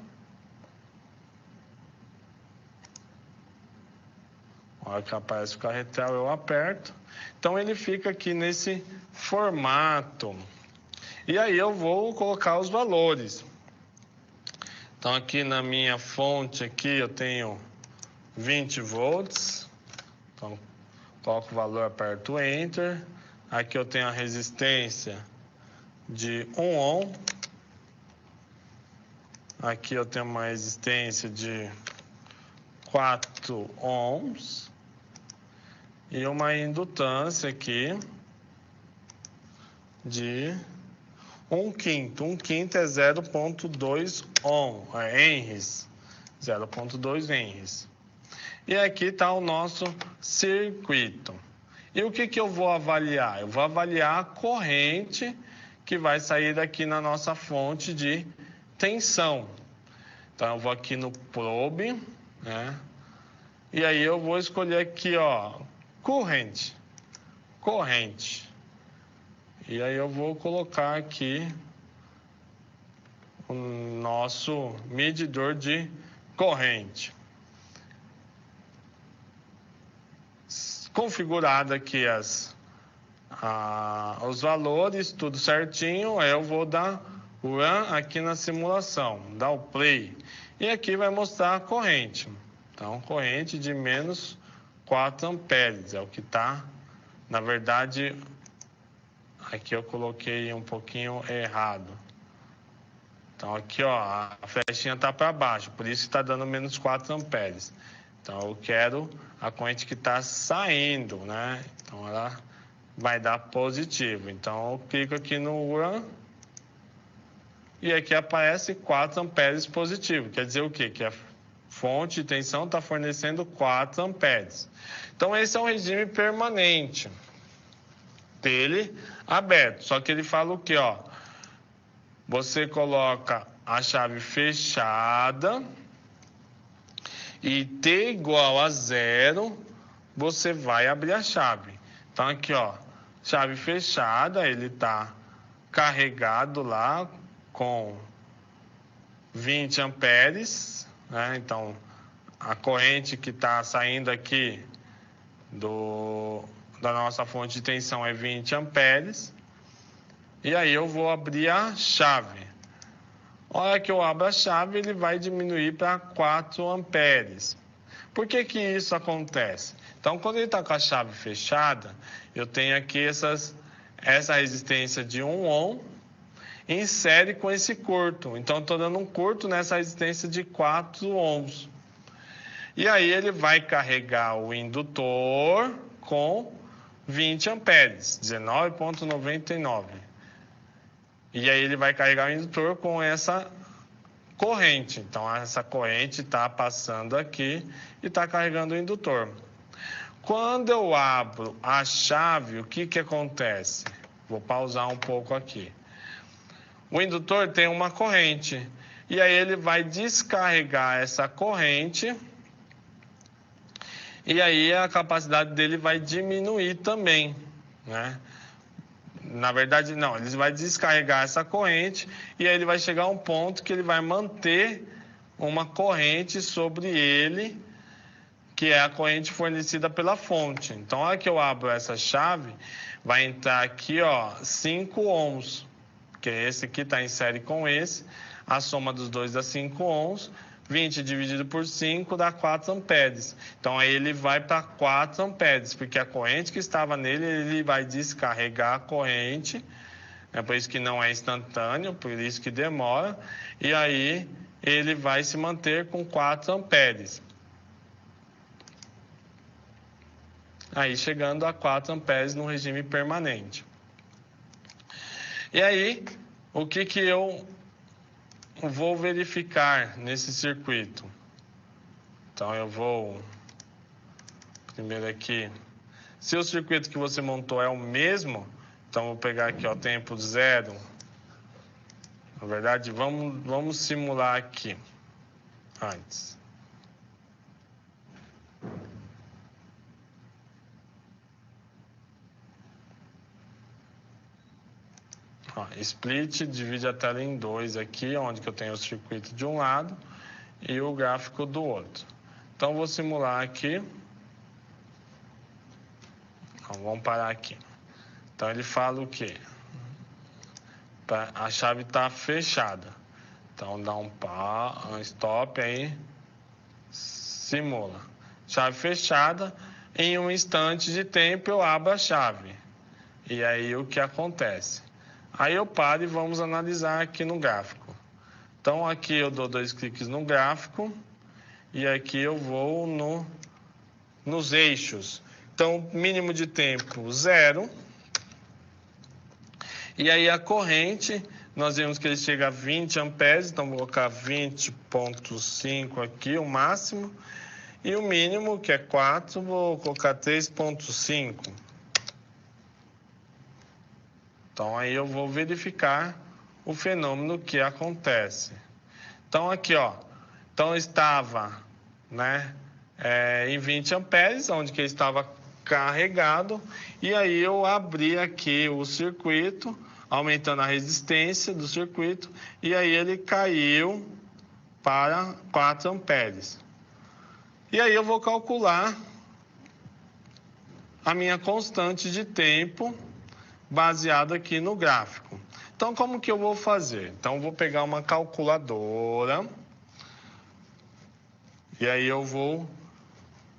A hora que aparece o carretel, eu aperto. Então, ele fica aqui nesse formato. E aí, eu vou colocar os valores. Então, aqui na minha fonte, aqui eu tenho 20 volts. Então, coloco o valor, aperto Enter. Aqui eu tenho a resistência de 1 ohm. Aqui eu tenho uma resistência de 4 ohms. E uma indutância aqui de 1/5. 1/5 é 0,2 ohm, henries. 0,2 henries. E aqui está o nosso circuito. E o que eu vou avaliar? Eu vou avaliar a corrente que vai sair daqui na nossa fonte de tensão. Então, eu vou aqui no probe, né? E aí eu vou escolher aqui, ó, corrente. E aí eu vou colocar aqui o nosso medidor de corrente. Configurado aqui os valores, tudo certinho, eu vou dar Run aqui na simulação, dar o Play. E aqui vai mostrar a corrente. Então, corrente de menos 4 amperes, é o que está. Na verdade, aqui eu coloquei um pouquinho errado. Então, aqui, ó, a flechinha está para baixo, por isso está dando menos 4 amperes. Então, eu quero a corrente que está saindo, né? Então, ela vai dar positivo. Então, eu clico aqui no Run. E aqui aparece 4 amperes positivo. Quer dizer o quê? Que a fonte de tensão está fornecendo 4 amperes. Então, esse é um regime permanente dele aberto. Só que ele fala o quê? Ó, você coloca a chave fechada e T igual a 0, você vai abrir a chave. Então, aqui, ó, chave fechada, ele está carregado lá com 20 amperes, né? Então, a corrente que está saindo aqui da nossa fonte de tensão é 20 amperes. E aí eu vou abrir a chave. A hora que eu abro a chave, ele vai diminuir para 4 amperes. Por que isso acontece? Então, quando ele está com a chave fechada, eu tenho aqui essa resistência de 1 ohm em série com esse curto. Então, estou dando um curto nessa resistência de 4 ohms. E aí ele vai carregar o indutor com 20 amperes, 19,99. E aí ele vai carregar o indutor com essa corrente. Então, essa corrente está passando aqui e está carregando o indutor. Quando eu abro a chave, o que acontece? Vou pausar um pouco aqui. O indutor tem uma corrente. E aí ele vai descarregar essa corrente. E aí a capacidade dele vai diminuir também, né? Na verdade, não, ele vai descarregar essa corrente e aí ele vai chegar a um ponto que ele vai manter uma corrente sobre ele, que é a corrente fornecida pela fonte. Então, a hora que eu abro essa chave, vai entrar aqui, ó, 5 ohms, que esse aqui está em série com esse, a soma dos dois dá 5 ohms, 20 dividido por 5 dá 4 amperes. Então, aí ele vai para 4 amperes, porque a corrente que estava nele, ele vai descarregar a corrente, é por isso que não é instantâneo, por isso que demora, e aí ele vai se manter com 4 amperes. Aí chegando a 4 amperes no regime permanente. E aí, o que eu vou verificar nesse circuito? Então, eu vou primeiro aqui. Se o circuito que você montou é o mesmo, então vou pegar aqui, ó, tempo 0. Na verdade, vamos simular aqui antes. Ó, split, divide a tela em 2 aqui, onde que eu tenho o circuito de um lado e o gráfico do outro. Então, vou simular aqui. Então, vamos parar aqui. Então, ele fala o quê? A chave está fechada. Então, dá um stop aí, simula. Chave fechada, em um instante de tempo eu abro a chave. E aí, o que acontece? Aí eu paro e vamos analisar aqui no gráfico. Então, aqui eu dou 2 cliques no gráfico e aqui eu vou nos eixos. Então, mínimo de tempo 0. E aí a corrente, nós vemos que ele chega a 20 amperes, então vou colocar 20,5 aqui, o máximo. E o mínimo, que é 4, vou colocar 3,5. Então aí eu vou verificar o fenômeno que acontece. Então aqui, ó, então estava, né, em 20 amperes, onde que ele estava carregado, e aí eu abri aqui o circuito, aumentando a resistência do circuito, e aí ele caiu para 4 amperes. E aí eu vou calcular a minha constante de tempo baseado aqui no gráfico. Então, como que eu vou fazer? Então, eu vou pegar uma calculadora e aí eu vou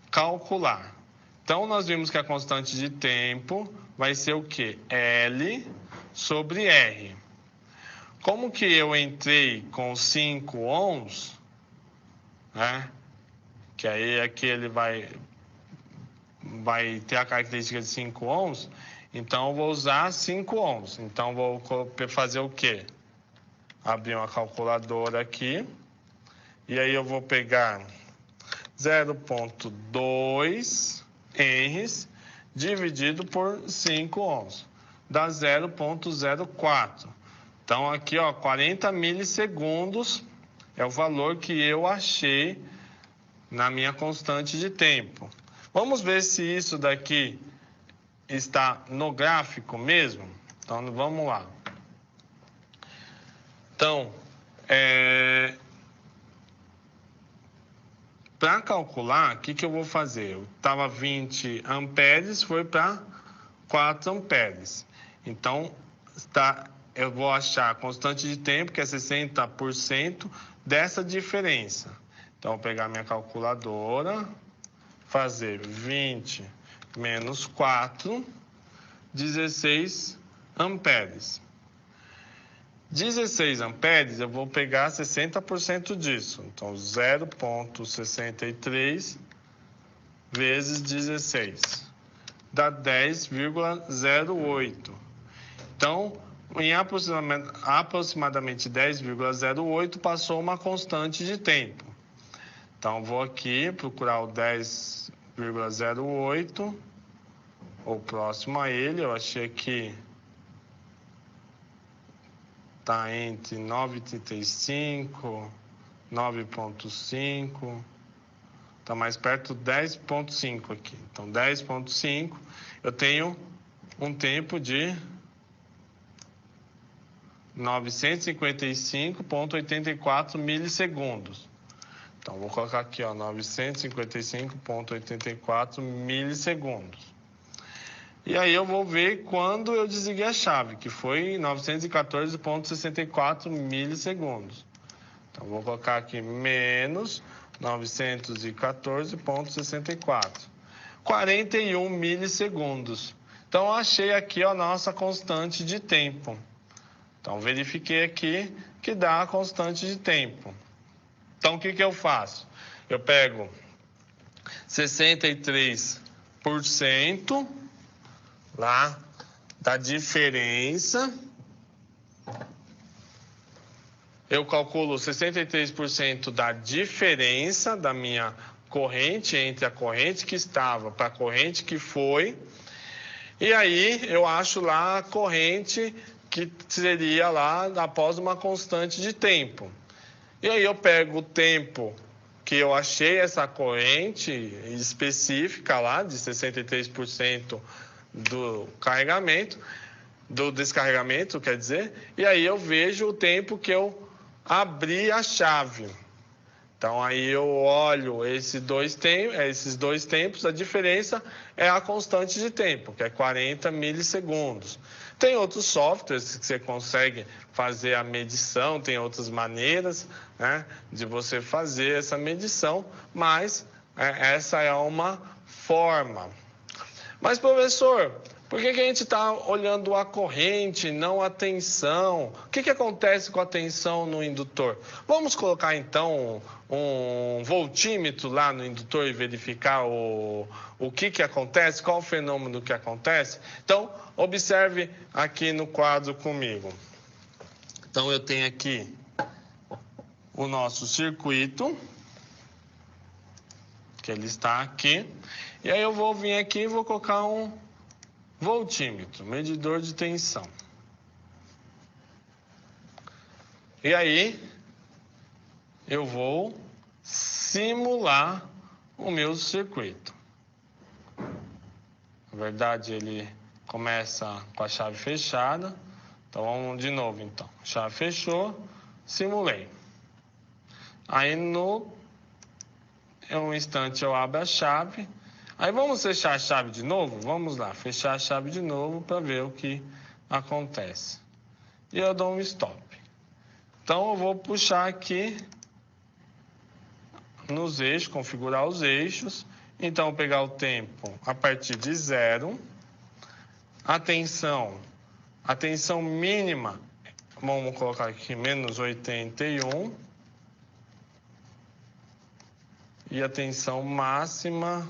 calcular. Então, nós vimos que a constante de tempo vai ser o quê? L sobre R. Como que eu entrei com 5 ohms, né? Que aí aqui ele vai ter a característica de 5 ohms, então eu vou usar 5 ohms. Então, vou fazer o quê? Abrir uma calculadora aqui, e aí eu vou pegar 0,2 Henries dividido por 5 ohms, dá 0,04. Então, aqui, ó, 40 milissegundos é o valor que eu achei na minha constante de tempo. Vamos ver se isso daqui está no gráfico mesmo? Então, vamos lá. Então, para calcular, o que eu vou fazer? Eu estava 20 amperes, foi para 4 amperes. Então, eu vou achar a constante de tempo, que é 60% dessa diferença. Então, vou pegar minha calculadora, fazer 20 menos 4, 16 amperes. 16 amperes, eu vou pegar 60% disso. Então, 0,63 vezes 16. Dá 10,08. Então, em aproximadamente 10,08, passou uma constante de tempo. Então, vou aqui procurar o 10,08, ou próximo a ele. Eu achei que está entre 9,35, 9,5, está mais perto de 10,5 aqui. Então, 10,5, eu tenho um tempo de 955,84 milissegundos. Então, vou colocar aqui, ó, 955,84 milissegundos. E aí eu vou ver quando eu desliguei a chave, que foi 914,64 milissegundos. Então, vou colocar aqui menos 914,64. 41 milissegundos. Então, eu achei aqui a nossa constante de tempo. Então, verifiquei aqui que dá a constante de tempo. Então, o que eu faço? Eu pego 63% lá da diferença. Eu calculo 63% da diferença da minha corrente entre a corrente que estava para a corrente que foi. E aí eu acho lá a corrente que seria lá após uma constante de tempo. E aí eu pego o tempo que eu achei essa corrente específica lá, de 63% do carregamento, do descarregamento, quer dizer, e aí eu vejo o tempo que eu abri a chave. Então aí eu olho esses dois tempos, a diferença é a constante de tempo, que é 40 milissegundos. Tem outros softwares que você consegue fazer a medição, tem outras maneiras, né, de você fazer essa medição, mas essa é uma forma. Mas, professor, por que a gente está olhando a corrente, não a tensão? O que acontece com a tensão no indutor? Vamos colocar, então, um voltímetro lá no indutor e verificar o que acontece, qual o fenômeno que acontece? Então, observe aqui no quadro comigo. Então, eu tenho aqui o nosso circuito, que ele está aqui. E aí eu vou vir aqui e vou colocar um voltímetro, medidor de tensão. E aí eu vou simular o meu circuito. Na verdade, ele começa com a chave fechada. Então vamos de novo, então. A chave fechou, simulei. Aí em um instante eu abro a chave. Aí vamos fechar a chave de novo? Vamos lá, fechar a chave de novo para ver o que acontece. E eu dou um stop. Então eu vou puxar aqui nos eixos, configurar os eixos. Então eu vou pegar o tempo a partir de 0. A tensão mínima, vamos colocar aqui menos 81. E a tensão máxima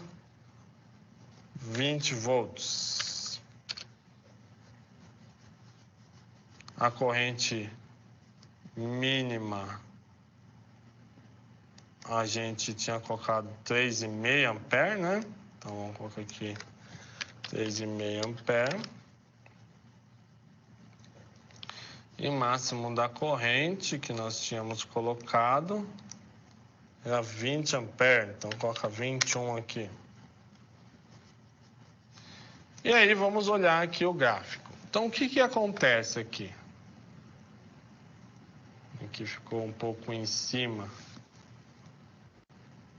20 volts. A corrente mínima a gente tinha colocado 3,5 ampere, né? Então vamos colocar aqui 3,5 ampere. E máximo da corrente que nós tínhamos colocado era 20 ampere, então coloca 21 aqui. E aí vamos olhar aqui o gráfico. Então o que acontece aqui? Aqui ficou um pouco em cima,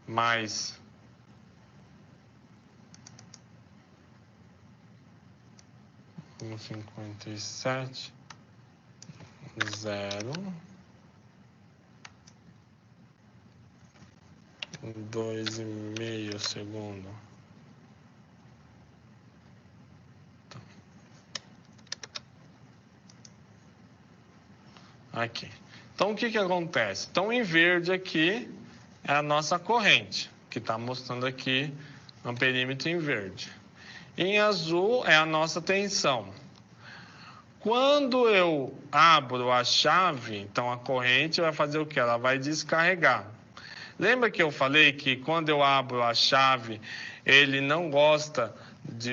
mais um 57, 0, 2,5 segundo. Aqui. Então, o que acontece? Então, em verde aqui é a nossa corrente, que está mostrando aqui um perímetro em verde. Em azul é a nossa tensão. Quando eu abro a chave, então a corrente vai fazer o quê? Ela vai descarregar. Lembra que eu falei que quando eu abro a chave,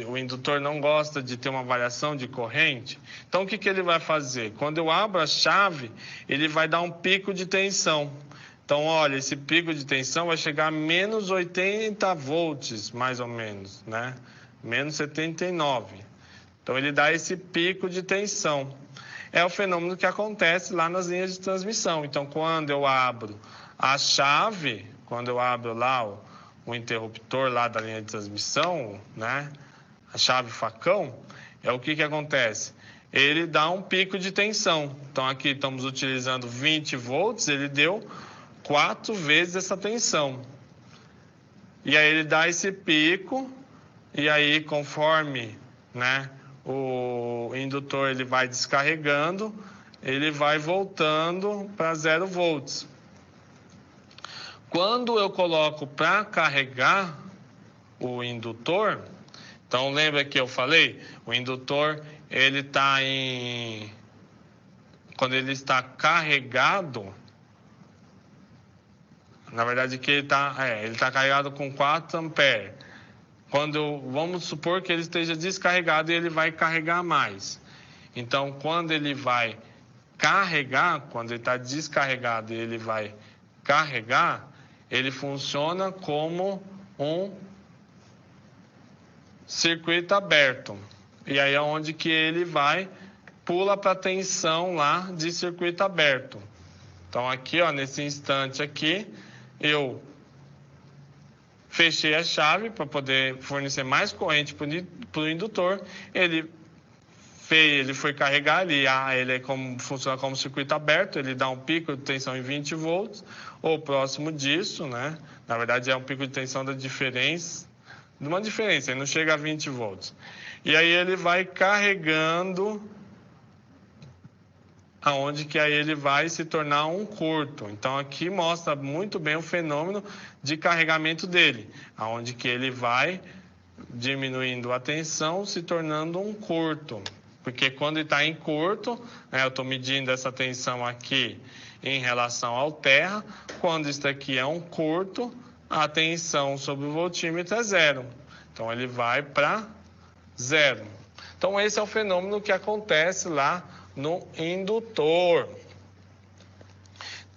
o indutor não gosta de ter uma variação de corrente? Então, o que ele vai fazer? Quando eu abro a chave, ele vai dar um pico de tensão. Então, olha, esse pico de tensão vai chegar a menos 80 volts, mais ou menos, né? Menos 79. Então, ele dá esse pico de tensão. É o fenômeno que acontece lá nas linhas de transmissão. Então, quando eu abro a chave, quando eu abro lá o interruptor lá da linha de transmissão, né? A chave facão, o que acontece? Ele dá um pico de tensão. Então, aqui estamos utilizando 20 volts, ele deu 4 vezes essa tensão. E aí ele dá esse pico, e aí conforme, né, o indutor ele vai descarregando, ele vai voltando para 0 volts. Quando eu coloco para carregar o indutor, então lembra que eu falei? O indutor, ele está quando ele está carregado, na verdade que ele está carregado com 4 amperes. Vamos supor que ele esteja descarregado e ele vai carregar mais. Então, quando ele vai carregar, quando ele está descarregado e ele vai carregar, ele funciona como um circuito aberto. E aí é onde que ele pula para a tensão lá de circuito aberto. Então aqui, ó, nesse instante aqui, eu fechei a chave para poder fornecer mais corrente para o indutor. Ele foi carregar, funciona como circuito aberto, ele dá um pico de tensão em 20 volts, ou próximo disso, né? Na verdade, é um pico de tensão de uma diferença, ele não chega a 20 volts. E aí ele vai carregando, aonde que aí ele vai se tornar um curto. Então, aqui mostra muito bem o fenômeno de carregamento dele, aonde que ele vai diminuindo a tensão, se tornando um curto. Porque quando ele está em curto, né, eu estou medindo essa tensão aqui em relação ao terra. Quando isso aqui é um curto, a tensão sobre o voltímetro é zero. Então, ele vai para zero. Então, esse é o fenômeno que acontece lá no indutor.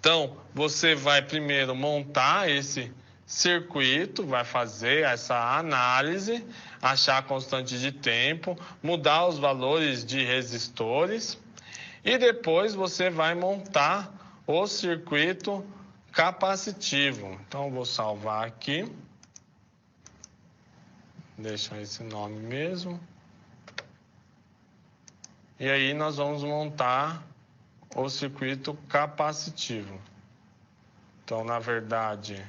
Então, você vai primeiro montar esse circuito, vai fazer essa análise, achar a constante de tempo, mudar os valores de resistores e depois você vai montar o circuito capacitivo. Então, eu vou salvar aqui. Deixa esse nome mesmo. E aí nós vamos montar o circuito capacitivo. Então, na verdade,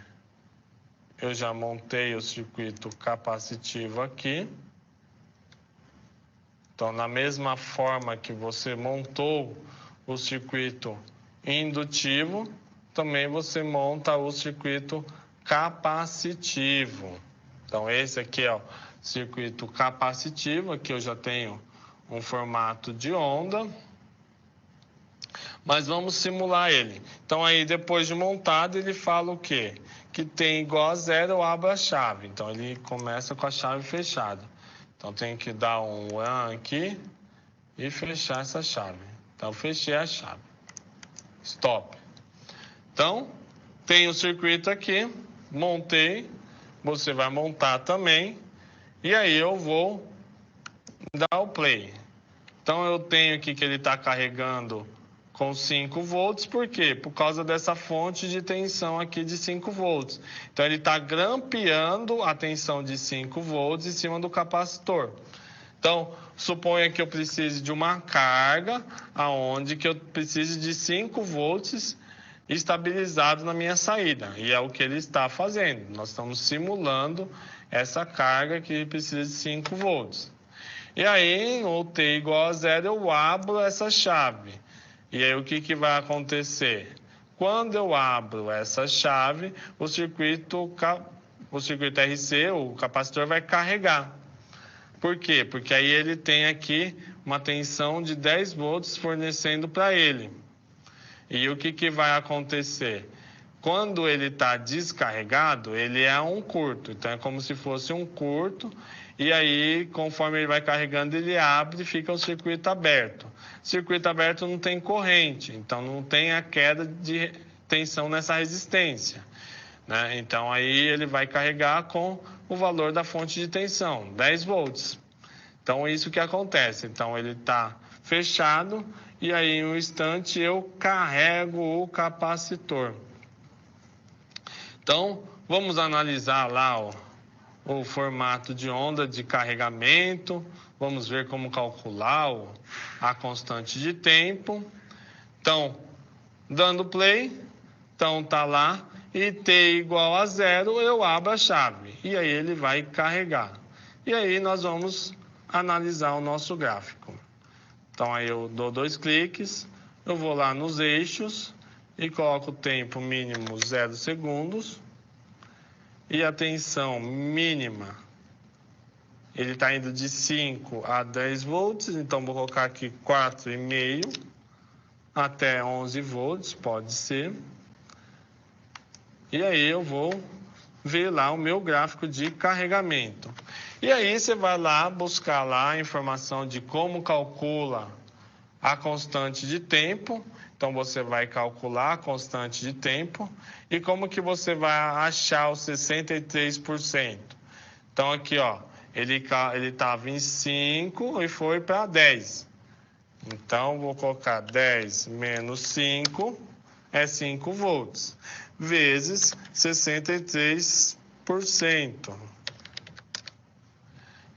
eu já montei o circuito capacitivo aqui. Então, na mesma forma que você montou o circuito indutivo, também você monta o circuito capacitivo. Então, esse aqui é o circuito capacitivo. Aqui eu já tenho um formato de onda. Mas vamos simular ele. Então, aí, depois de montado, ele fala o quê? Que tem igual a zero, eu abro a chave. Então, ele começa com a chave fechada. Então, tem que dar um run aqui e fechar essa chave. Então, fechei a chave. Stop. Então, tem o circuito aqui. Montei. Você vai montar também. E aí, eu vou dar o play. Então, eu tenho aqui que ele está carregando com 5 volts, por quê? Por causa dessa fonte de tensão aqui de 5 volts. Então, ele está grampeando a tensão de 5 volts em cima do capacitor. Então, suponha que eu precise de uma carga, aonde que eu precise de 5 volts estabilizado na minha saída. E é o que ele está fazendo. Nós estamos simulando essa carga que precisa de 5 volts. E aí, no T igual a zero, eu abro essa chave. E aí, o que vai acontecer? Quando eu abro essa chave, o circuito RC, o capacitor, vai carregar. Por quê? Porque aí ele tem aqui uma tensão de 10 volts fornecendo para ele. E o que vai acontecer? Quando ele está descarregado, ele é um curto. Então, é como se fosse um curto. E aí, conforme ele vai carregando, ele abre e fica o circuito aberto. Circuito aberto não tem corrente, então não tem a queda de tensão nessa resistência, né? Então, aí ele vai carregar com o valor da fonte de tensão, 10 volts. Então, isso que acontece. Então, ele está fechado e aí, em um instante, eu carrego o capacitor. Então, vamos analisar lá o formato de onda de carregamento. Vamos ver como calcular a constante de tempo. Então, dando play, então tá lá, e T igual a zero, eu abro a chave. E aí ele vai carregar. E aí nós vamos analisar o nosso gráfico. Então, aí eu dou 2 cliques, eu vou lá nos eixos e coloco o tempo mínimo 0 segundos. E a tensão mínima, ele está indo de 5 a 10 volts, então vou colocar aqui 4,5 até 11 volts, pode ser. E aí eu vou ver lá o meu gráfico de carregamento. E aí você vai lá buscar lá a informação de como calcula a constante de tempo. Então, você vai calcular a constante de tempo e como que você vai achar os 63%. Então, aqui, ó, ele estava em 5 e foi para 10. Então, vou colocar 10 menos 5 é 5 volts, vezes 63%.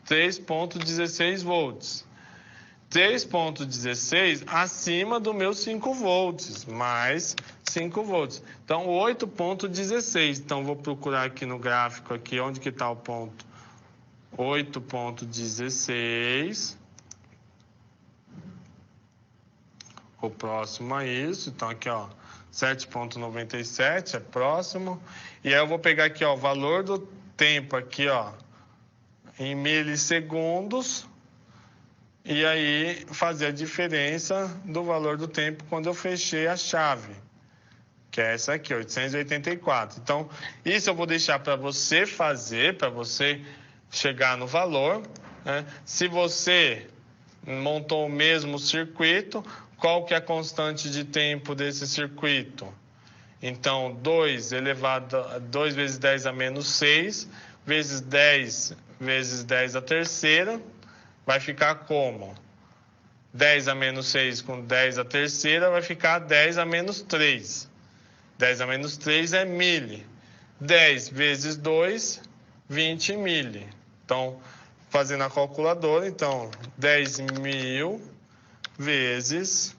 3,16 volts. 3,16 acima do meu 5 volts, mais 5 volts. Então, 8,16. Então, vou procurar aqui no gráfico, aqui, onde que está o ponto? 8,16. O próximo a isso. Então, aqui, ó, 7,97 é próximo. E aí, eu vou pegar aqui, ó, o valor do tempo aqui, ó, em milissegundos. E aí, fazer a diferença do valor do tempo quando eu fechei a chave, que é essa aqui, 884. Então, isso eu vou deixar para você fazer, para você chegar no valor, né? Se você montou o mesmo circuito, qual que é a constante de tempo desse circuito? Então, 2 vezes 10 a menos 6, vezes 10 vezes 10 a terceira, vai ficar como? 10 a menos 6 com 10 a terceira vai ficar 10 a menos 3. 10 a menos 3 é mili. 10 vezes 2, 20 mili. Então, fazendo a calculadora, então, 10.000 vezes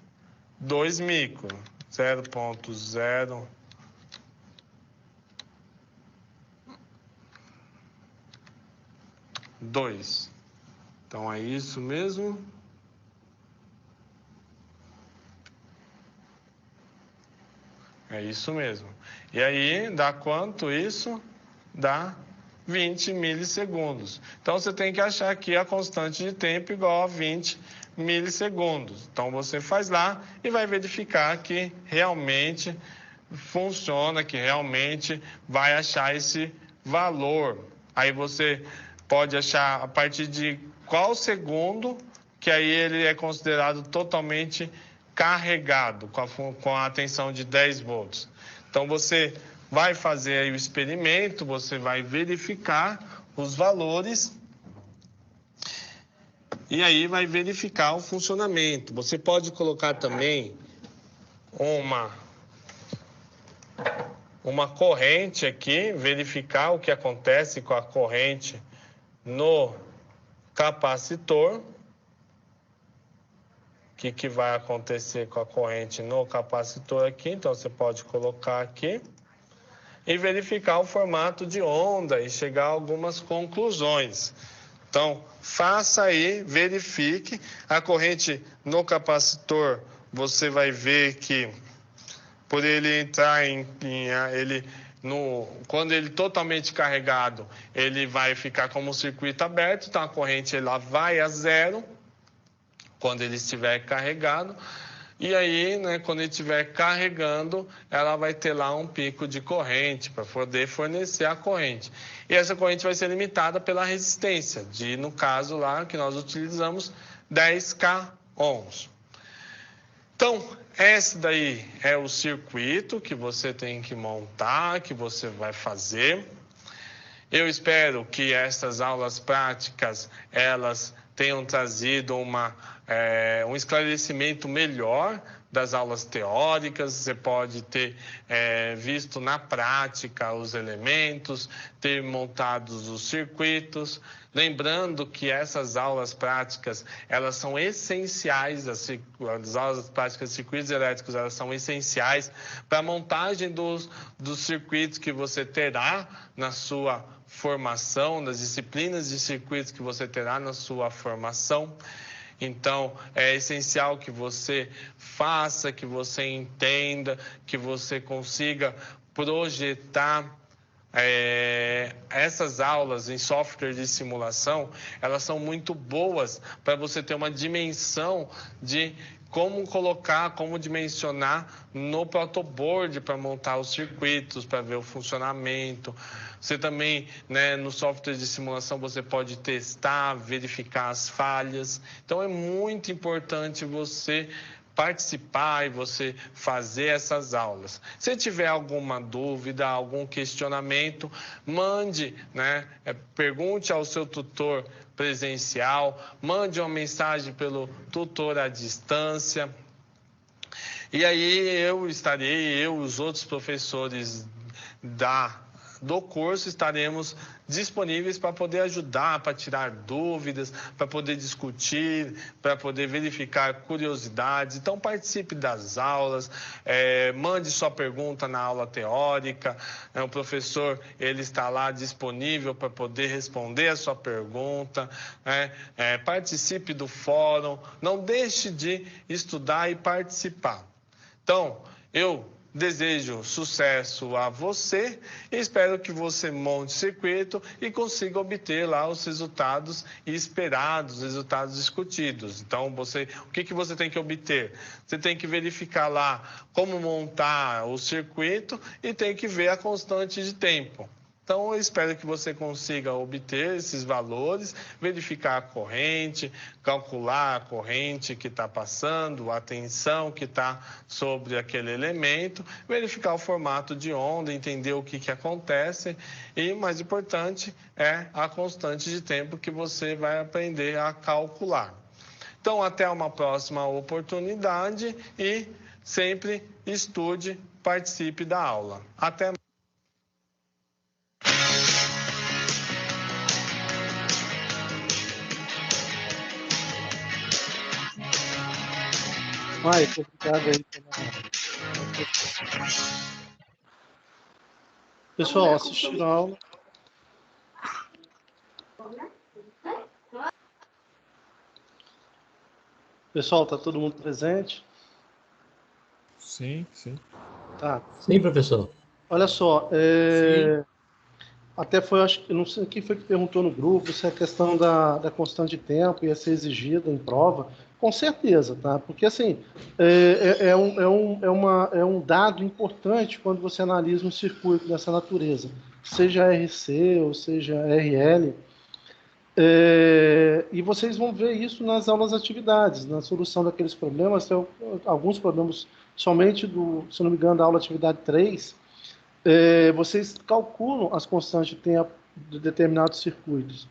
2 micro. 0,02. Então, é isso mesmo. É isso mesmo. E aí, dá quanto isso? Dá 20 milissegundos. Então, você tem que achar aqui a constante de tempo igual a 20 milissegundos. Então, você faz lá e vai verificar que realmente funciona, que realmente vai achar esse valor. Aí, você pode achar a partir de qual segundo que aí ele é considerado totalmente carregado, com a tensão de 10 volts. Então, você vai fazer aí o experimento, você vai verificar os valores e aí vai verificar o funcionamento. Você pode colocar também uma corrente aqui, verificar o que acontece com a corrente no capacitor. O que vai acontecer com a corrente no capacitor aqui? Então, você pode colocar aqui e verificar o formato de onda e chegar a algumas conclusões. Então, faça aí, verifique. A corrente no capacitor, você vai ver que por ele entrar quando ele totalmente carregado, ele vai ficar como um circuito aberto, então a corrente ela vai a zero quando ele estiver carregado. E aí, né, quando ele estiver carregando, ela vai ter lá um pico de corrente para poder fornecer a corrente. E essa corrente vai ser limitada pela resistência, no caso lá que nós utilizamos, 10K ohms. Então, esse daí é o circuito que você tem que montar, que você vai fazer. Eu espero que essas aulas práticas, elas tenham trazido um esclarecimento melhor das aulas teóricas. Você pode ter visto na prática os elementos, ter montado os circuitos. Lembrando que essas aulas práticas, elas são essenciais, as aulas práticas de circuitos elétricos, elas são essenciais para a montagem dos circuitos que você terá na sua formação, das disciplinas de circuitos que você terá na sua formação. Então, é essencial que você faça, que você entenda, que você consiga projetar. Essas aulas em software de simulação, elas são muito boas para você ter uma dimensão de como colocar, como dimensionar no protoboard para montar os circuitos, para ver o funcionamento. Você também, né, no software de simulação, você pode testar, verificar as falhas. Então, é muito importante você participar e você fazer essas aulas. Se tiver alguma dúvida, algum questionamento, mande, né? Pergunte ao seu tutor presencial, mande uma mensagem pelo tutor à distância. E aí eu e os outros professores do curso estaremos disponíveis para poder ajudar, para tirar dúvidas, para poder discutir, para poder verificar curiosidades. Então participe das aulas, mande sua pergunta na aula teórica, o professor ele está lá disponível para poder responder a sua pergunta, participe do fórum, não deixe de estudar e participar. Então, eu desejo sucesso a você e espero que você monte circuito e consiga obter lá os resultados esperados, os resultados discutidos. Então, o que você tem que obter? Você tem que verificar lá como montar o circuito e tem que ver a constante de tempo. Então, eu espero que você consiga obter esses valores, verificar a corrente, calcular a corrente que está passando, a tensão que está sobre aquele elemento, verificar o formato de onda, entender o que acontece e, mais importante, é a constante de tempo que você vai aprender a calcular. Então, até uma próxima oportunidade e sempre estude, participe da aula. Até mais. Mike, obrigado aí Pessoal, assistiram a aula. Pessoal, tá todo mundo presente? Sim, sim. Tá. Sim, professor. Olha só, até foi, acho que não sei quem foi que perguntou no grupo se a questão da constante de tempo ia ser exigida em prova. Com certeza, tá? Porque assim é um dado importante quando você analisa um circuito dessa natureza, seja RC ou seja RL. E vocês vão ver isso nas aulas atividades, na solução daqueles problemas. Tem alguns problemas somente se não me engano, da aula atividade 3. Vocês calculam as constantes de tempo de determinados circuitos.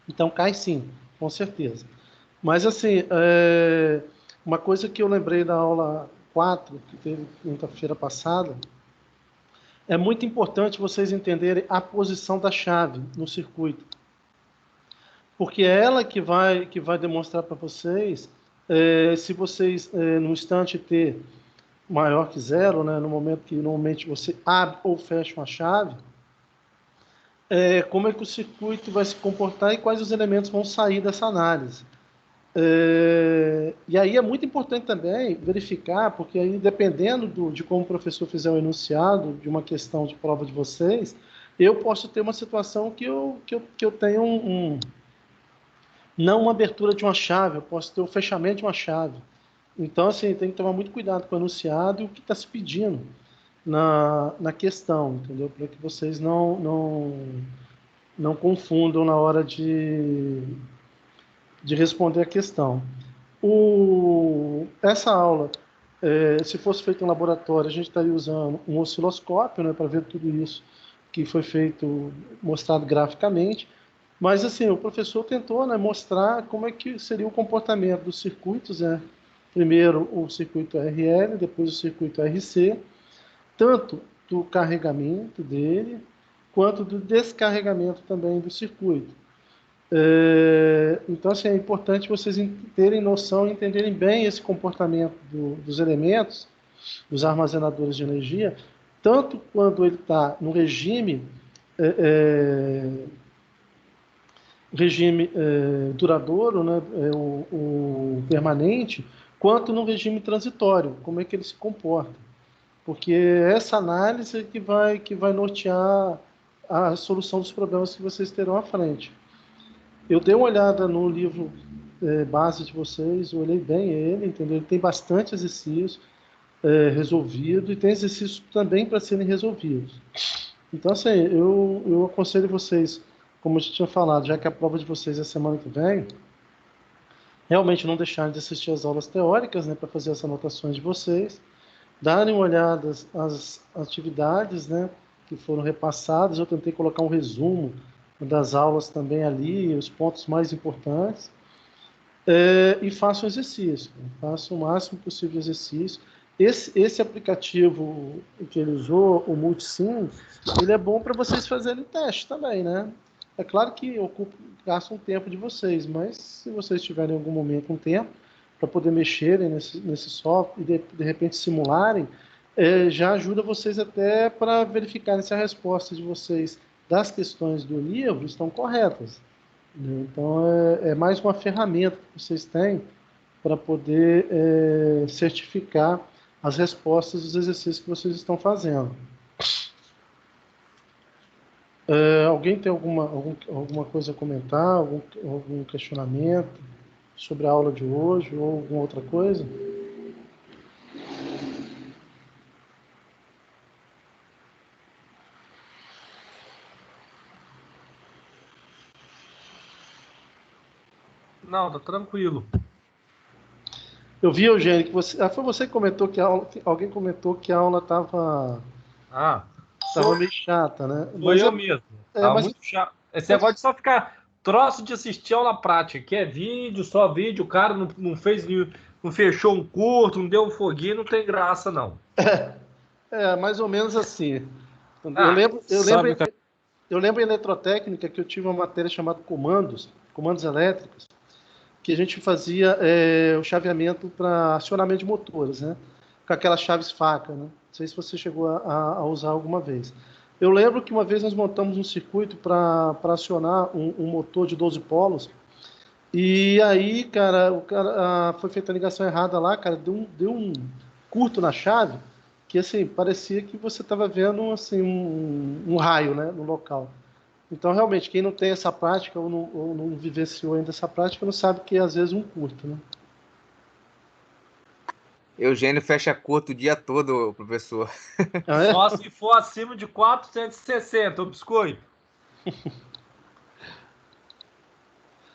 Então, cai sim, com certeza. Mas, assim, uma coisa que eu lembrei da aula 4, que teve quinta-feira passada, é muito importante vocês entenderem a posição da chave no circuito. Porque é ela que vai demonstrar para vocês se vocês, no instante T maior que zero, né, no momento que normalmente você abre ou fecha uma chave, como é que o circuito vai se comportar e quais os elementos vão sair dessa análise. E aí é muito importante também verificar, porque aí dependendo de como o professor fizer o enunciado de uma questão de prova de vocês, eu posso ter uma situação que eu tenho não uma abertura de uma chave, eu posso ter o fechamento de uma chave. Então, assim, tem que tomar muito cuidado com o enunciado e o que está se pedindo na questão, entendeu? Para que vocês não confundam na hora de responder a questão. Essa aula, se fosse feita em laboratório, a gente estaria usando um osciloscópio, né, para ver tudo isso que foi feito, mostrado graficamente. Mas, assim, o professor tentou, né, mostrar como é que seria o comportamento dos circuitos, né? Primeiro o circuito RL, depois o circuito RC, tanto do carregamento dele, quanto do descarregamento também do circuito. Então, assim, é importante vocês terem noção e entenderem bem esse comportamento dos elementos, dos armazenadores de energia, tanto quando ele está no regime duradouro, né, o permanente, quanto no regime transitório, como é que ele se comporta. Porque é essa análise que vai nortear a solução dos problemas que vocês terão à frente. Eu dei uma olhada no livro base de vocês, eu olhei bem ele, entendeu? Ele tem bastante exercício resolvido e tem exercícios também para serem resolvidos. Então, assim, eu aconselho vocês, como eu já tinha falado, já que a prova de vocês é semana que vem, realmente não deixarem de assistir as aulas teóricas, né, para fazer as anotações de vocês, darem uma olhada às atividades, né, que foram repassadas. Eu tentei colocar um resumo das aulas também ali, os pontos mais importantes, e façam exercício, façam o máximo possível de exercício, Esse aplicativo que ele usou, o Multisim, ele é bom para vocês fazerem teste também, né? É claro que gasta um tempo de vocês, mas se vocês tiverem em algum momento um tempo para poder mexerem nesse software e de repente simularem, já ajuda vocês até para verificarem se a resposta de vocês das questões do livro estão corretas. Então, é mais uma ferramenta que vocês têm para poder certificar as respostas dos exercícios que vocês estão fazendo. Alguém tem alguma coisa a comentar, algum questionamento sobre a aula de hoje ou alguma outra coisa? Não, tá tranquilo. Eu vi, Eugênio, que foi você que comentou que alguém comentou que a aula estava meio chata, né? Foi eu mesmo. Tava mas- muito chato. Esse negócio de só ficar troço de assistir aula prática, que é vídeo, só vídeo, o cara não fechou um curto, não deu um foguinho, não tem graça, não. Mais ou menos assim. sabe Eu lembro em eletrotécnica que eu tive uma matéria chamada comandos elétricos, que a gente fazia o chaveamento para acionamento de motores, né? Com aquelas chaves faca, né? Não sei se você chegou a usar alguma vez. Eu lembro que uma vez nós montamos um circuito para acionar um motor de 12 polos, e aí, cara, o cara foi feita a ligação errada lá, cara, deu um curto na chave, que assim, parecia que você estava vendo assim, um raio, né, no local. Então, realmente, quem não tem essa prática ou não vivenciou ainda essa prática, não sabe que é, às vezes, um curto, né? Eugênio fecha curto o dia todo, professor. Só se for acima de 460, o biscoito.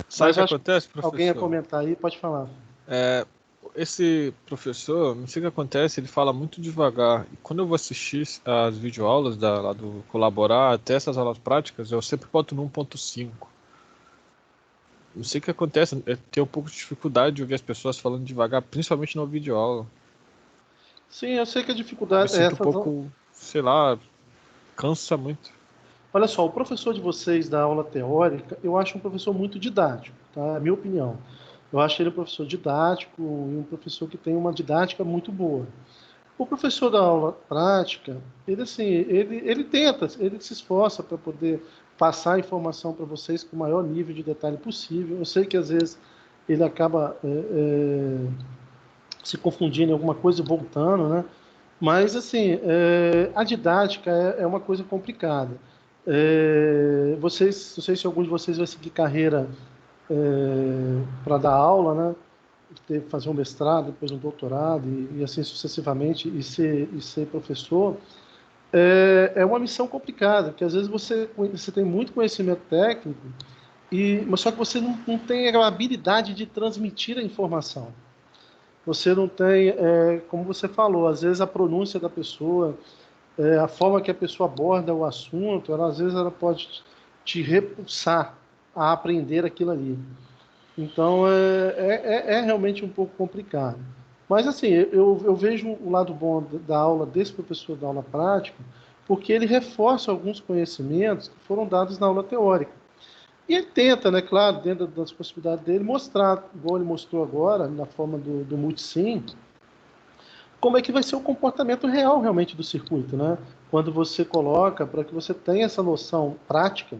Sabe o que acho acontece, professor? Alguém ia comentar aí, pode falar. Esse professor, não sei o que acontece, ele fala muito devagar. E quando eu vou assistir as videoaulas lá do Colaborar, até essas aulas práticas, eu sempre boto no 1.5. Não sei o que acontece, eu tenho um pouco de dificuldade de ouvir as pessoas falando devagar, principalmente na videoaula. Sim, eu sei que a Eu me dificuldade é sinto um pouco, sei lá, cansa muito. Olha só, o professor de vocês da aula teórica, eu acho um professor muito didático, tá? É a minha opinião. Eu acho ele um professor didático e um professor que tem uma didática muito boa. O professor da aula prática, ele assim, ele tenta, ele se esforça para poder passar a informação para vocês com o maior nível de detalhe possível. Eu sei que às vezes ele acaba se confundindo em alguma coisa e voltando, né? Mas assim, a didática é uma coisa complicada. Não sei se algum de vocês vai seguir carreira para dar aula, né? Fazer um mestrado, depois um doutorado e assim sucessivamente e ser professor, é uma missão complicada, porque às vezes você tem muito conhecimento técnico, mas só que você não tem a habilidade de transmitir a informação. Você não tem, como você falou, às vezes a pronúncia da pessoa, a forma que a pessoa aborda o assunto, às vezes ela pode te repulsar a aprender aquilo ali. Então, é realmente um pouco complicado. Mas, assim, eu vejo o lado bom da aula desse professor da aula prática, porque ele reforça alguns conhecimentos que foram dados na aula teórica. E ele tenta, né, claro, dentro das possibilidades dele, mostrar, igual ele mostrou agora, na forma do Multisim, como é que vai ser o comportamento real, realmente, do circuito, né? Quando você coloca, para que você tenha essa noção prática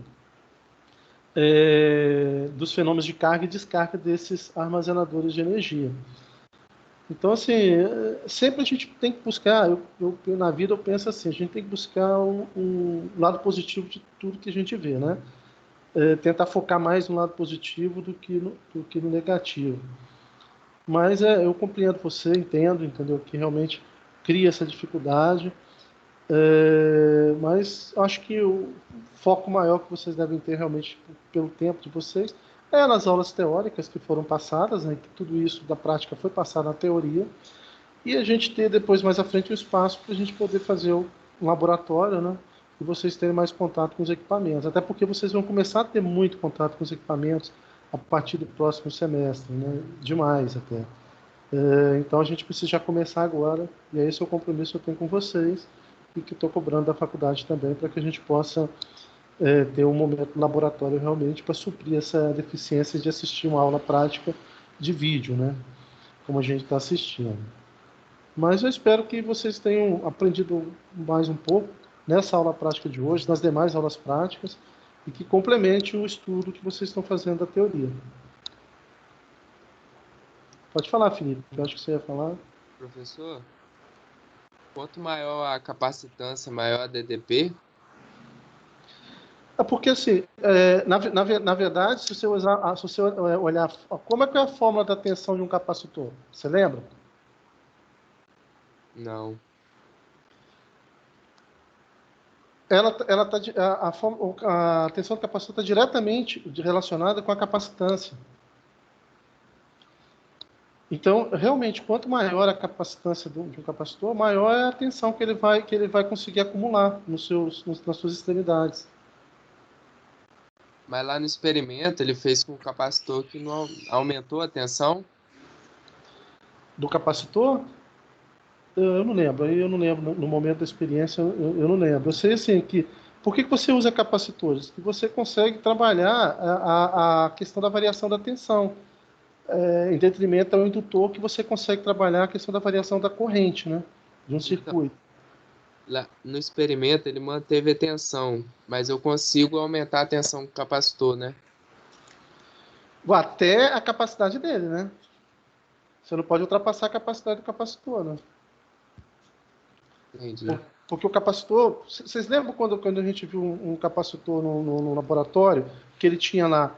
dos fenômenos de carga e descarga desses armazenadores de energia. Então, assim, sempre a gente tem que buscar, na vida eu penso assim, a gente tem que buscar um lado positivo de tudo que a gente vê, né? Tentar focar mais no lado positivo do que no negativo. Mas eu compreendo você, entendeu, que realmente cria essa dificuldade, mas acho que o foco maior que vocês devem ter realmente pelo tempo de vocês é nas aulas teóricas que foram passadas, né, que tudo isso da prática foi passado na teoria, e a gente ter depois mais à frente um espaço para a gente poder fazer um laboratório, né, e vocês terem mais contato com os equipamentos, até porque vocês vão começar a ter muito contato com os equipamentos a partir do próximo semestre, né, demais até. Então a gente precisa já começar agora, e é esse é o compromisso que eu tenho com vocês e que estou cobrando da faculdade também, para que a gente possa ter um momento no laboratório realmente para suprir essa deficiência de assistir uma aula prática de vídeo, né? Como a gente está assistindo. Mas eu espero que vocês tenham aprendido mais um pouco nessa aula prática de hoje, nas demais aulas práticas, e que complemente o estudo que vocês estão fazendo da teoria. Pode falar, Felipe, eu acho que você ia falar. Professor, quanto maior a capacitância, maior a DDP? É porque, assim, na verdade, se você olhar, como é que é a fórmula da tensão de um capacitor? Você lembra? Não. A tensão do capacitor está diretamente relacionada com a capacitância. Então, realmente, quanto maior a capacitância de um capacitor, maior é a tensão que ele vai conseguir acumular nas suas extremidades. Mas lá no experimento ele fez com o capacitor que não aumentou a tensão? Do capacitor? Eu não lembro. Aí eu não lembro. No momento da experiência, eu não lembro. Eu sei assim que... Por que você usa capacitores? Que você consegue trabalhar a questão da variação da tensão. Em detrimento ao indutor, que você consegue trabalhar a questão da variação da corrente, né? De um circuito. Lá no experimento ele manteve a tensão, mas eu consigo aumentar a tensão do capacitor, né? Até a capacidade dele, né? Você não pode ultrapassar a capacidade do capacitor, né? Entendi. Porque o capacitor... Vocês lembram quando a gente viu um capacitor no laboratório, que ele tinha lá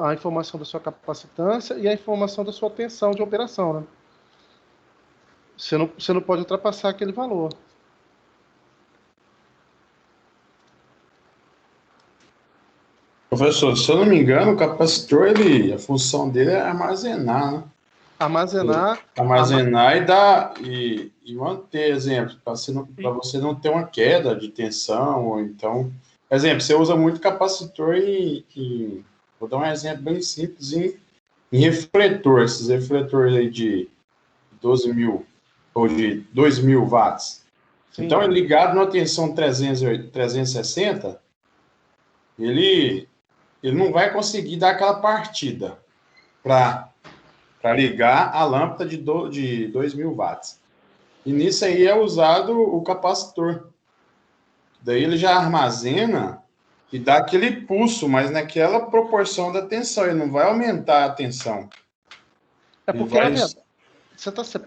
a informação da sua capacitância e a informação da sua tensão de operação, né? Você não pode ultrapassar aquele valor. Professor, se eu não me engano, o capacitor, a função dele é armazenar, né? Armazenar e manter, exemplo, para você não ter uma queda de tensão, ou então... Exemplo, você usa muito capacitor vou dar um exemplo bem simples, em refletor, esses refletores aí de 12 mil ou de 2.000 watts. Sim. Então, ele ligado numa tensão 360, ele não vai conseguir dar aquela partida para ligar a lâmpada de 2.000 watts. E nisso aí é usado o capacitor. Daí ele já armazena e dá aquele pulso, mas naquela proporção da tensão. Ele não vai aumentar a tensão. Porque,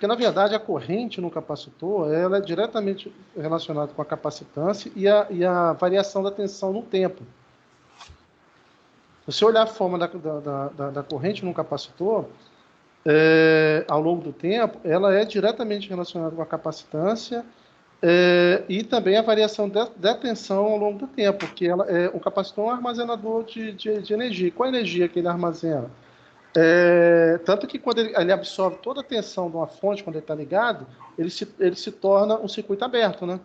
na verdade, a corrente no capacitor ela é diretamente relacionada com a capacitância e a variação da tensão no tempo. Se você olhar a forma da corrente no capacitor, ao longo do tempo, ela é diretamente relacionada com a capacitância e também a variação da tensão ao longo do tempo, porque o capacitor é um armazenador de energia. Qual a energia que ele armazena? Tanto que quando ele absorve toda a tensão de uma fonte, quando ele está ligado, ele se torna um circuito aberto, né?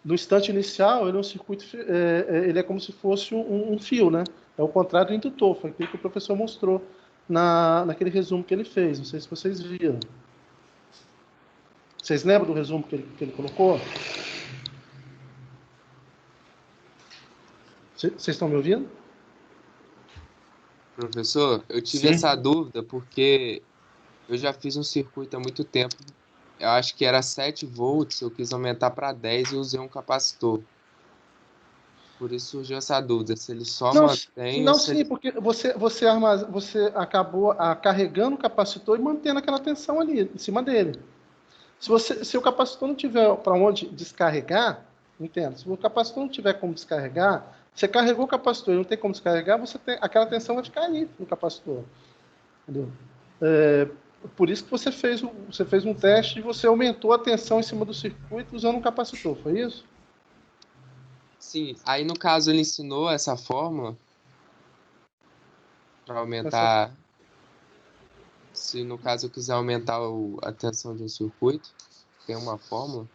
No instante inicial, ele é um circuito, ele é como se fosse um fio, né? É o contrário do indutor, foi aquilo que o professor mostrou naquele resumo que ele fez. Não sei se vocês viram. Vocês lembram do resumo que ele colocou? Vocês estão me ouvindo? Professor, eu tive essa dúvida porque eu já fiz um circuito há muito tempo. Eu acho que era 7 volts, eu quis aumentar para 10 e usei um capacitor. Por isso surgiu essa dúvida, se ele só mantém... Não, sim, porque você acabou carregando o capacitor e mantendo aquela tensão ali, em cima dele. Se o capacitor não tiver para onde descarregar, entenda, se o capacitor não tiver como descarregar, você carregou o capacitor e não tem como descarregar, aquela tensão vai ficar ali no capacitor. Entendeu? Por isso que você fez um teste e você aumentou a tensão em cima do circuito usando um capacitor, foi isso? Sim, aí no caso ele ensinou essa fórmula para aumentar... Se no caso eu quiser aumentar a tensão de um circuito, tem uma fórmula?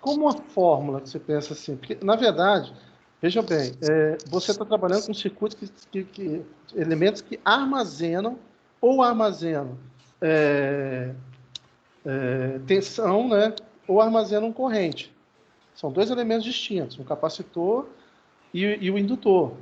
Como uma fórmula que você pensa assim? Porque, na verdade, Veja bem, você está trabalhando com circuitos elementos que armazenam tensão, né, ou armazenam corrente. São dois elementos distintos, um capacitor e o indutor.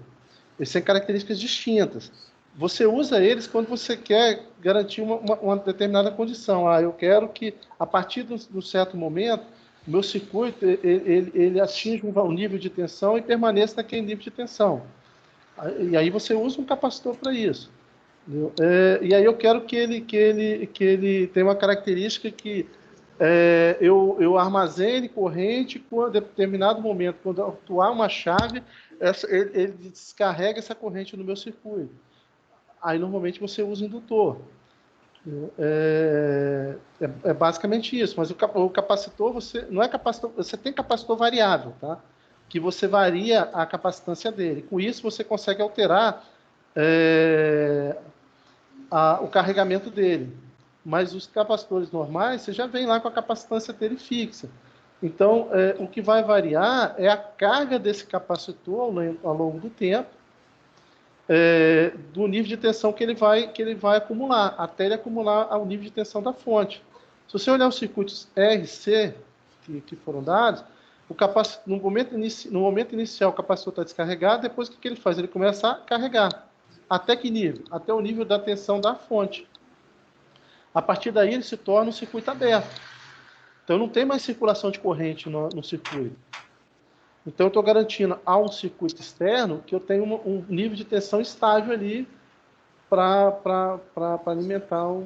Eles têm características distintas. Você usa eles quando você quer garantir uma determinada condição. Eu quero que, a partir de um certo momento, o meu circuito ele atinja um nível de tensão e permaneça naquele nível de tensão. E aí você usa um capacitor para isso. E aí eu quero que ele tenha uma característica que eu armazene corrente com um determinado momento. Quando atuar uma chave, ele descarrega essa corrente no meu circuito. Aí normalmente você usa indutor. É basicamente isso, mas o capacitor, não é capacitor, você tem capacitor variável, tá? Que você varia a capacitância dele. Com isso você consegue alterar o carregamento dele. Mas os capacitores normais, você já vem lá com a capacitância dele fixa. Então, o que vai variar é a carga desse capacitor ao longo do tempo, do nível de tensão que ele vai acumular, até ele acumular ao nível de tensão da fonte. Se você olhar os circuitos RC que foram dados, no momento inicial o capacitor está descarregado, depois o que ele faz? Ele começa a carregar. Até que nível? Até o nível da tensão da fonte. A partir daí ele se torna um circuito aberto. Então não tem mais circulação de corrente no circuito. Então, eu estou garantindo a um circuito externo que eu tenho um nível de tensão estável ali para alimentar uma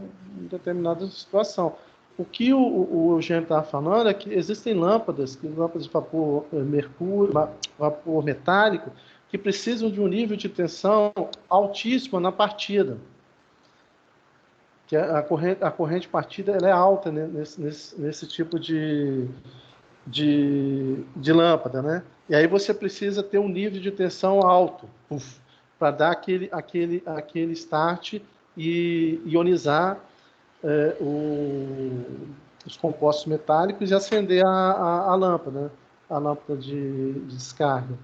determinada situação. O que o Eugênio estava falando é que existem lâmpadas de vapor vapor metálico, que precisam de um nível de tensão altíssima na partida. Que a corrente partida ela é alta, né, nesse tipo de lâmpada, né? E aí você precisa ter um nível de tensão alto para dar aquele start e ionizar os compostos metálicos e acender a lâmpada, né? A lâmpada de descarga.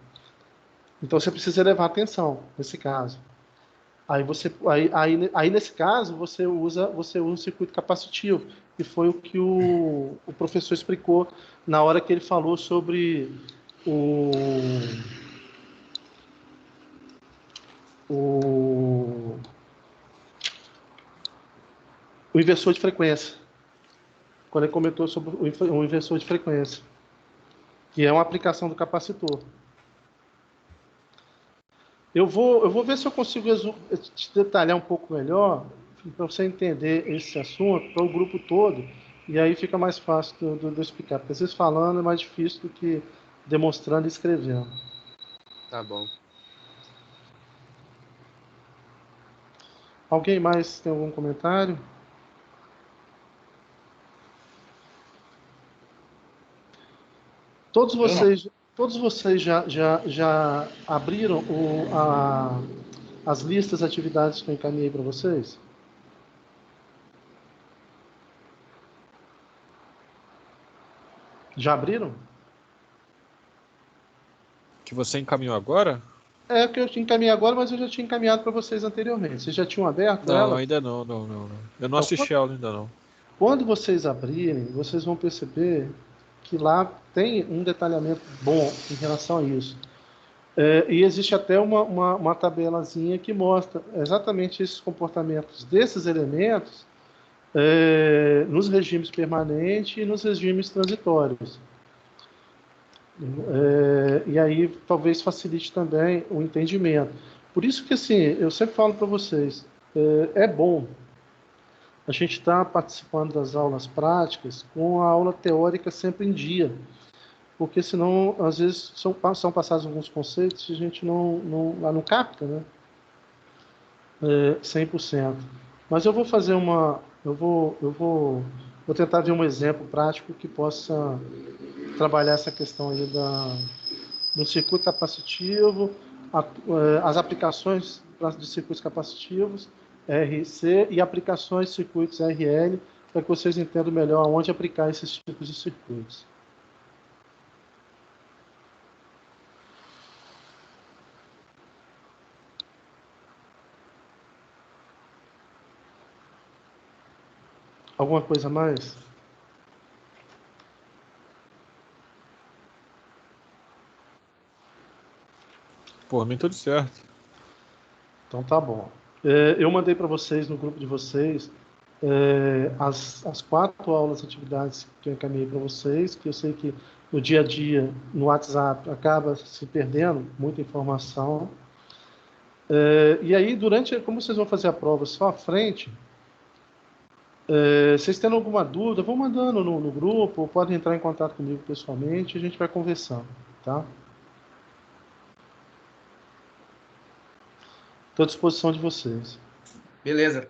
Então você precisa elevar a tensão nesse caso. Aí nesse caso você usa um circuito capacitivo, que foi o que o professor explicou na hora que ele falou sobre o inversor de frequência. Quando ele comentou sobre o inversor de frequência, que é uma aplicação do capacitor. Eu vou ver se eu consigo te detalhar um pouco melhor, para você entender esse assunto, para o grupo todo, e aí fica mais fácil de eu explicar, porque às vezes falando é mais difícil do que demonstrando e escrevendo. Tá bom. Alguém mais tem algum comentário? Todos vocês já abriram as listas de atividades que eu encaminhei para vocês? Já abriram? Que você encaminhou agora? É o que eu te encaminhei agora, mas eu já tinha encaminhado para vocês anteriormente. Vocês já tinham aberto ela? Não, ainda não. Eu não assisti ela ainda não. Quando vocês abrirem, vocês vão perceber que lá tem um detalhamento bom em relação a isso. E existe até uma tabelazinha que mostra exatamente esses comportamentos desses elementos nos regimes permanentes e nos regimes transitórios. E aí talvez facilite também o entendimento. Por isso que assim, eu sempre falo para vocês, é bom a gente estar participando das aulas práticas com a aula teórica sempre em dia, porque senão às vezes são passados alguns conceitos e a gente não capta, né? 100%. Mas eu vou fazer eu vou tentar ver um exemplo prático que possa trabalhar essa questão aí do circuito capacitivo, as aplicações de circuitos capacitivos, RC, e aplicações de circuitos RL, para que vocês entendam melhor onde aplicar esses tipos de circuitos. Alguma coisa a mais? Por mim, tudo certo. Então tá bom. Eu mandei para vocês, no grupo de vocês, as 4 aulas, atividades que eu encaminhei para vocês, que eu sei que no dia a dia, no WhatsApp, acaba se perdendo muita informação. E aí, como vocês vão fazer a prova só à frente, vocês tendo alguma dúvida, vão mandando no grupo, ou podem entrar em contato comigo pessoalmente, a gente vai conversando, tá? Estou à disposição de vocês. Beleza.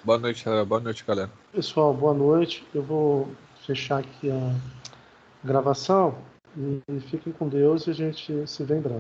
Boa noite, galera. Pessoal, boa noite. Eu vou fechar aqui a gravação e fiquem com Deus e a gente se vê em breve.